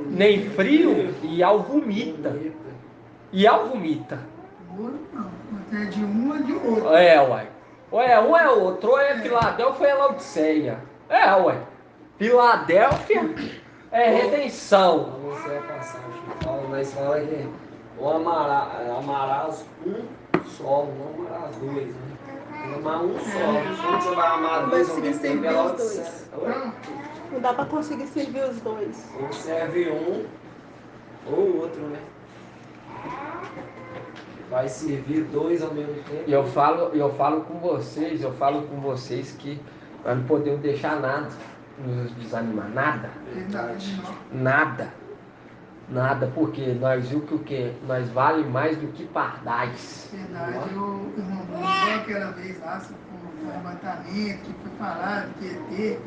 nem frio, Ial vomita. Ial vomita. Muro não, é de um ou de outro. Uai. Um é outro, ou é Filadélfia ou é Laodiceia. Ué. Filadélfia é redenção. Você vai passar, mas fala que ou amarás um só, não amarás 2, né? Amar um só. Quando você vai amar 2 ao mesmo tempo, é Laodiceia. Não dá para conseguir servir os 2. Ou serve um ou o outro, né? Vai servir 2 ao mesmo tempo. E eu falo com vocês que nós não podemos deixar nada nos desanimar. Nada, porque nós viu que o quê? Nós vale mais do que pardais. Verdade, eu igual aquela vez lá, com o arrebatamento, que foi falado, que ia ter,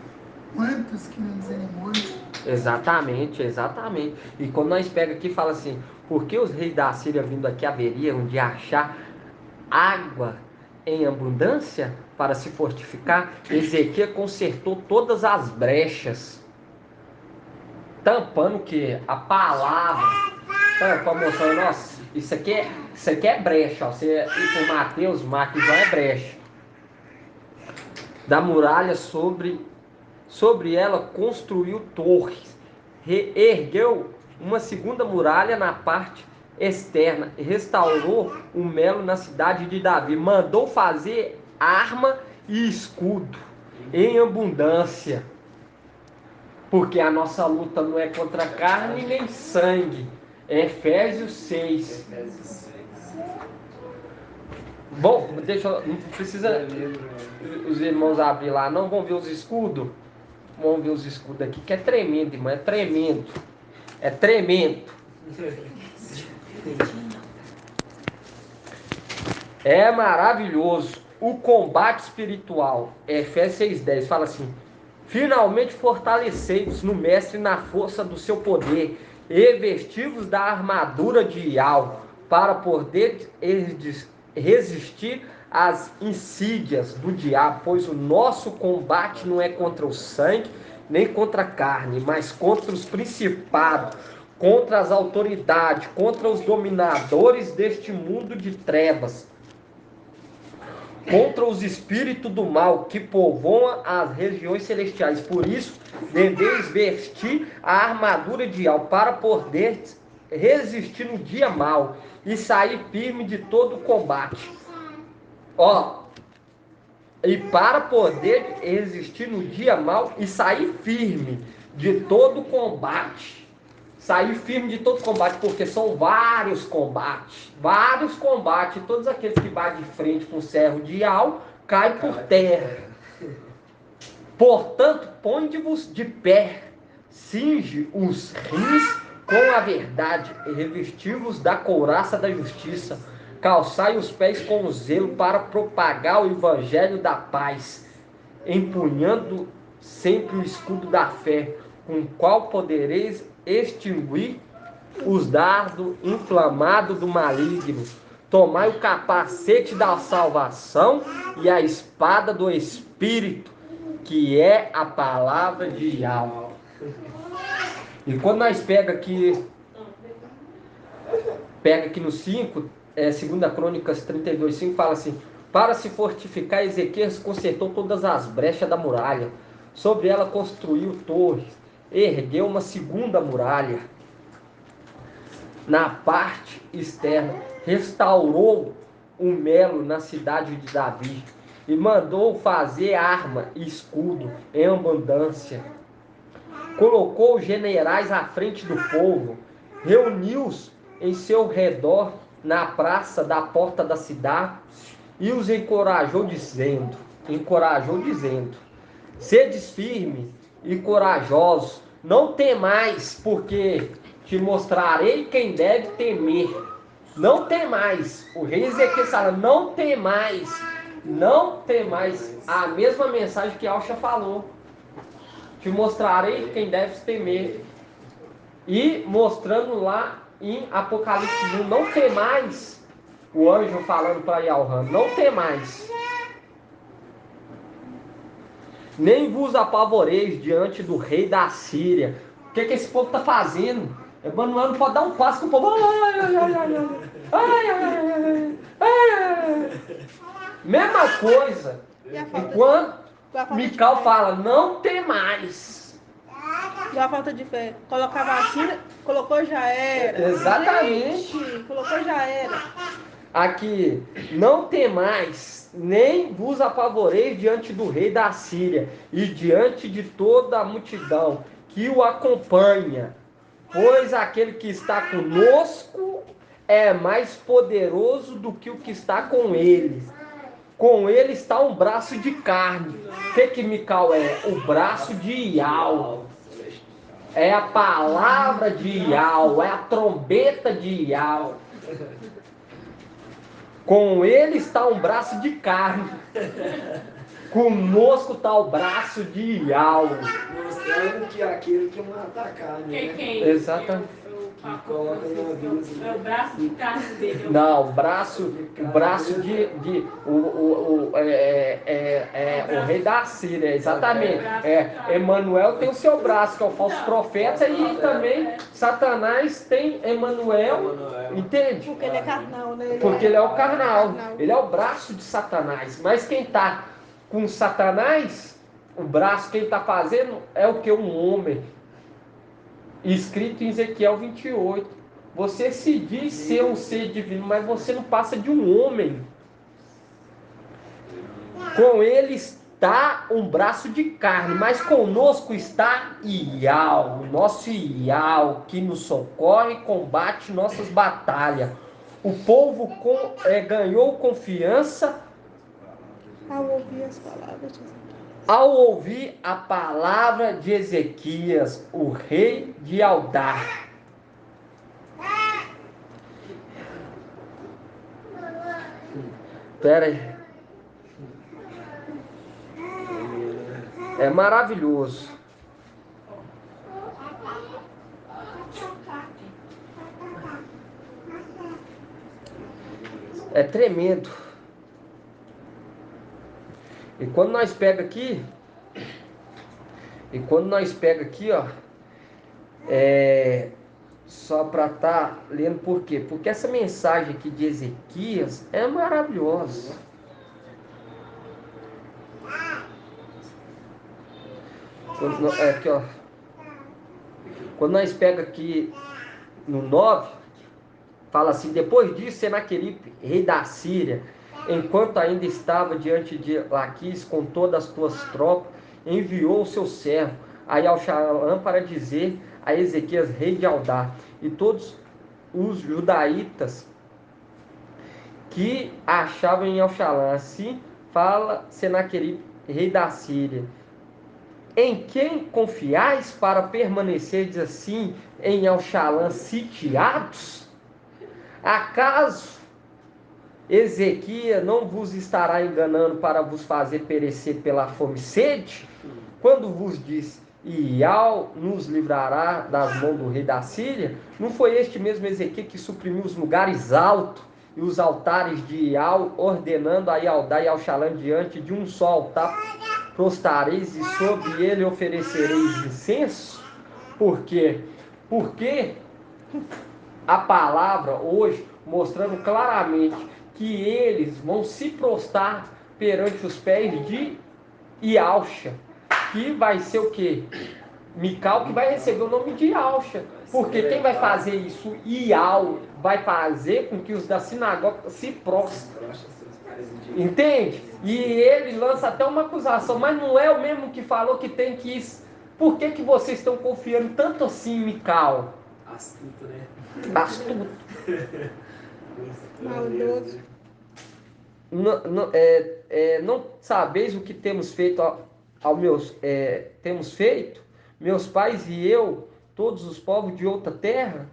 quantos que não desanimou? Exatamente. E quando nós pega aqui e fala assim, por que os reis da Síria vindo aqui haveriam de achar água em abundância para se fortificar? Ezequias consertou todas as brechas, tampando que a palavra, mostrando, nossa, isso aqui é brecha, ó. Você ir por Mateus, Marcos já é brecha. Da muralha sobre ela construiu torres, ergueu uma segunda muralha na parte externa, restaurou o melo na cidade de Davi, mandou fazer arma e escudo em abundância, porque a nossa luta não é contra carne nem sangue. Efésios 6. Bom, não precisa os irmãos abrir lá, não. Vão ver os escudos. Vamos ver os escudos aqui, que é tremendo, irmão. É tremendo. É tremendo. É maravilhoso. O combate espiritual. Efésios 6,10 fala assim: finalmente fortalecei-vos no mestre na força do seu poder, e vestivos da armadura de alvo, para poder resistir às insídias do diabo, pois o nosso combate não é contra o sangue, nem contra a carne, mas contra os principados, contra as autoridades, contra os dominadores deste mundo de trevas, contra os espíritos do mal que povoam as regiões celestiais. Por isso, deveis vestir a armadura de alvo para poder resistir no dia mau e sair firme de todo o combate. E para poder resistir no dia mau e sair firme de todo o combate. Sair firme de todo combate, porque são vários combates. Todos aqueles que batem de frente com o servo de alvo caem por terra. Portanto, ponde-vos de pé, cinge os rins com a verdade, e revesti-vos da couraça da justiça, calçai os pés com o zelo para propagar o evangelho da paz, empunhando sempre o escudo da fé, com o qual podereis extinguir os dardos inflamados do maligno. Tomai o capacete da salvação e a espada do Espírito, que é a palavra de Yahweh. E quando nós pega aqui no 5, 2 Crônicas 32:5, fala assim: para se fortificar, Ezequias consertou todas as brechas da muralha, sobre ela construiu torres, ergueu uma segunda muralha na parte externa, restaurou o melo na cidade de Davi e mandou fazer arma e escudo em abundância. Colocou generais à frente do povo, reuniu-os em seu redor na praça da porta da cidade e os encorajou dizendo: sedes firmes e corajosos, não temais, porque te mostrarei quem deve temer. Não temais. O rei Ezequias fala: não temais. A mesma mensagem que Alcha falou. Te mostrarei quem deve temer. E mostrando lá em Apocalipse 1, não temais. O anjo falando para Yahweh: não temais. Nem vos apavoreis diante do rei da Síria. O que esse povo está fazendo? Emanuel não pode dar um passo com o povo. Mesma coisa. Enquanto Mical fala: não temais. E a falta de fé. Colocar vacina, colocou, já era. Exatamente. Gente, colocou, já era. Aqui: não temais, nem vos apavoreis diante do rei da Síria e diante de toda a multidão que o acompanha, pois aquele que está conosco é mais poderoso do que o que está com ele. Com ele está um braço de carne. O que Mical é? O braço de Yahweh. É a palavra de Yahweh, é a trombeta de Yahweh. Com ele está um braço de carne. Conosco está o braço de Yahweh. Mostrando que aquele que mata a carne, né? Exatamente. Que coloca uma dúzia. É o braço de carne dele. Não, o braço o rei da Síria, exatamente. Emanuel tem o seu braço, que é o falso profeta, e também Satanás tem Emanuel, entende? Porque ele é carnal, né? Porque ele é o carnal, ele é o braço de Satanás. Mas quem está com Satanás, o braço, quem está fazendo é o que? Um homem. Escrito em Ezequiel 28. Você se diz ser um ser divino, mas você não passa de um homem. Com ele está um braço de carne, mas conosco está Yahweh, o nosso Yahweh, que nos socorre e combate nossas batalhas. O povo ganhou confiança Ao ouvir as palavras de Ezequias. ao ouvir a palavra de Ezequias, o rei de Judá. Pera aí. É maravilhoso. É tremendo. E quando nós pega aqui, ó, só para estar lendo por quê? Porque essa mensagem aqui de Ezequias é maravilhosa. Aqui, ó. Quando nós pega aqui no 9, fala assim: depois disso, Senaqueribe, rei da Síria, enquanto ainda estava diante de Laquis com todas as tuas tropas, enviou o seu servo a Elxalã para dizer a Ezequias, rei de Judá, e todos os judaítas que achavam em Elxalã: assim fala Senaqueribe, rei da Síria: em quem confiais para permanecerdes assim em Elxalã sitiados? Acaso Ezequias não vos estará enganando para vos fazer perecer pela fome e sede? Quando vos disse: Ial nos livrará das mãos do rei da Síria? Não foi este mesmo Ezequias que suprimiu os lugares altos e os altares de Ial, ordenando a Ialdá e Elxalã diante de um só altar prostareis e sobre ele oferecereis incenso? Por quê? Porque a palavra hoje mostrando claramente que eles vão se prostrar perante os pés de Ialxa, que vai ser o quê? Mical, que vai receber o nome de Ialxa. Porque quem vai fazer isso? Ial vai fazer com que os da sinagoga se prostrem. Entende? E ele lança até uma acusação, mas não é o mesmo que falou que tem que ir. Por que vocês estão confiando tanto assim em Mical? Astuto, né? Astuto. Maldoso. Não sabeis o que temos feito temos feito, meus pais e eu, todos os povos de outra terra?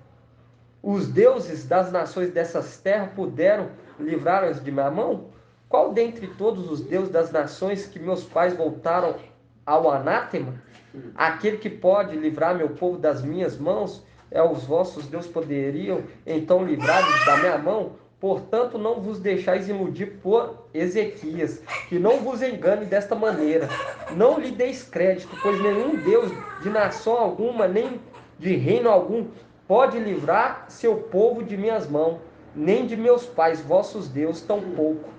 Os deuses das nações dessas terras puderam livrar-nos de minha mão? Qual dentre todos os deuses das nações que meus pais voltaram ao anátema? Aquele que pode livrar meu povo das minhas mãos, os vossos deuses poderiam então livrar-vos da minha mão? Portanto, não vos deixais iludir por Ezequias, que não vos engane desta maneira. Não lhe deis crédito, pois nenhum Deus de nação alguma, nem de reino algum, pode livrar seu povo de minhas mãos, nem de meus pais, vossos deuses, tampouco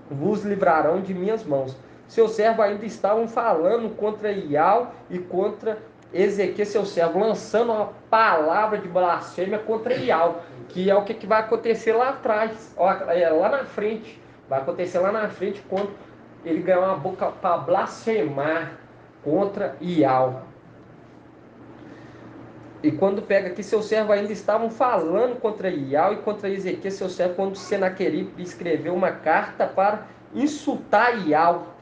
vos livrarão de minhas mãos. Seus servos ainda estavam falando contra Ial e contra Ezequias, seu servo, lançando uma palavra de blasfêmia contra Ial, que é o que vai acontecer lá atrás, lá na frente. Vai acontecer lá na frente quando ele ganhar uma boca para blasfemar contra Ial. E quando pega aqui, seus servos ainda estavam falando contra Ial e contra Ezequias, seu servo, quando Senaqueribe escreveu uma carta para insultar Ial,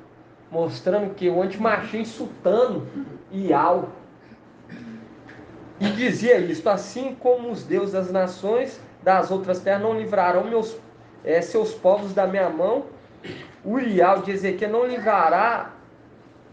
mostrando que o antimachista insultando Ial. E dizia isto: assim como os deuses das nações das outras terras não livrarão seus povos da minha mão, o Ial de Ezequias não livrará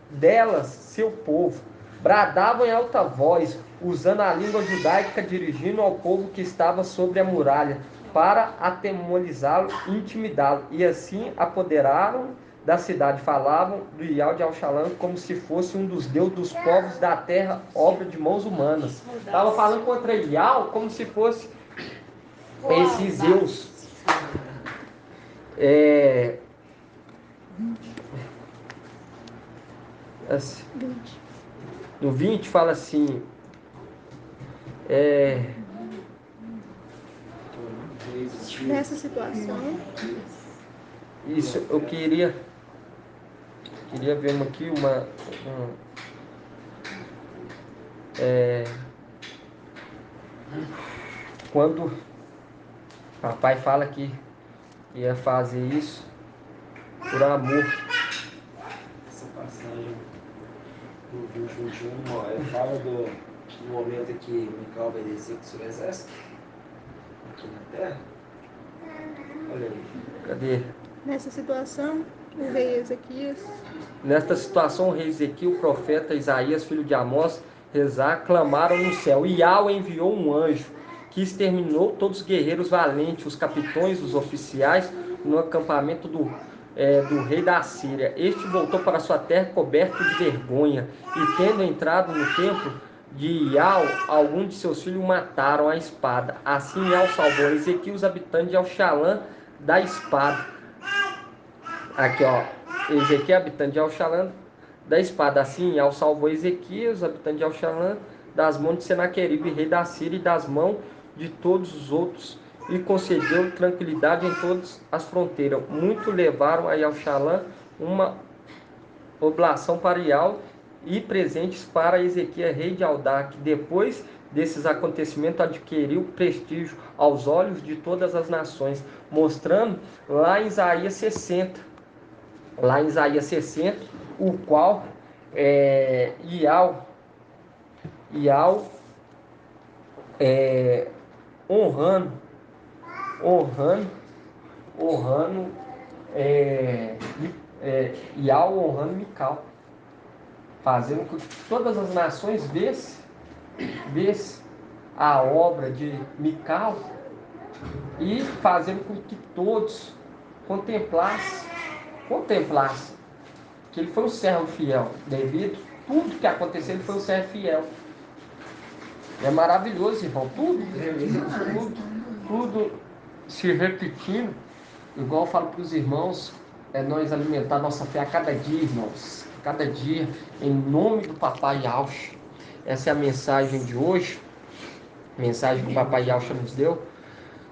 delas seu povo. Bradavam em alta voz, usando a língua judaica, dirigindo ao povo que estava sobre a muralha, para atemorizá-lo e intimidá-lo. E assim apoderaram da cidade. Falavam do Ial de Elxalã como se fosse um dos deuses dos povos da terra, obra de mãos humanas. Estava falando contra Ial como se fosse esse Zeus. No 20 fala assim: Nessa situação, isso eu queria ver aqui quando Papai fala que ia fazer isso por amor. Essa passagem do 20, 21, ó, fala do momento que Mical vai descer com o seu exército aqui na terra. Olha aí. Cadê? Nessa situação, o rei Ezequias Nesta situação, o rei Ezequiel, o profeta Isaías, filho de Amós, rezar, clamaram no céu. E Yahweh enviou um anjo que exterminou todos os guerreiros valentes, os capitões, os oficiais, no acampamento do rei da Síria. Este voltou para sua terra coberto de vergonha, e tendo entrado no templo de Yahweh, alguns de seus filhos mataram a espada. Assim Yahweh salvou Ezequiel, os habitantes de Alxalã, da espada. Aqui, ó. Ezequiel, habitante de Alxalã, da espada. Assim Yahweh salvou Ezequias, habitante de Alxalã, das mãos de Senaqueribe, rei da Síria, e das mãos de todos os outros, e concedeu tranquilidade em todas as fronteiras. Muito levaram a Alxalã uma oblação para Yahweh e presentes para Ezequias, rei de Aldá, que depois desses acontecimentos adquiriu prestígio aos olhos de todas as nações, mostrando lá em Isaías 60. Lá em Isaías 60, o qual Yahweh honrando Yahweh honrando Mical, fazendo com que todas as nações vissem a obra de Mical, e fazendo com que todos contemplassem que ele foi um servo fiel. Devido a tudo que aconteceu, ele foi um servo fiel. É maravilhoso, irmão. Tudo se repetindo. Igual eu falo para os irmãos, é nós alimentar nossa fé a cada dia, irmãos. Cada dia, em nome do Papai Yaucha. Essa é a mensagem de hoje. Mensagem que o Papai Yaucha nos deu.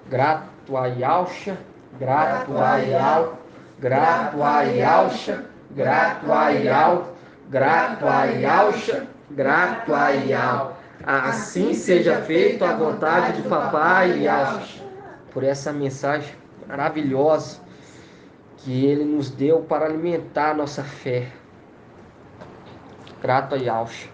Grato a Yaucha, grato a Yau, grato a Yaucha, grato a Yau, grato a Yaucha, grato a Yau. Assim seja feito a vontade do Papai Yaucha. Por essa mensagem maravilhosa que ele nos deu para alimentar a nossa fé. Grato a Yaucha.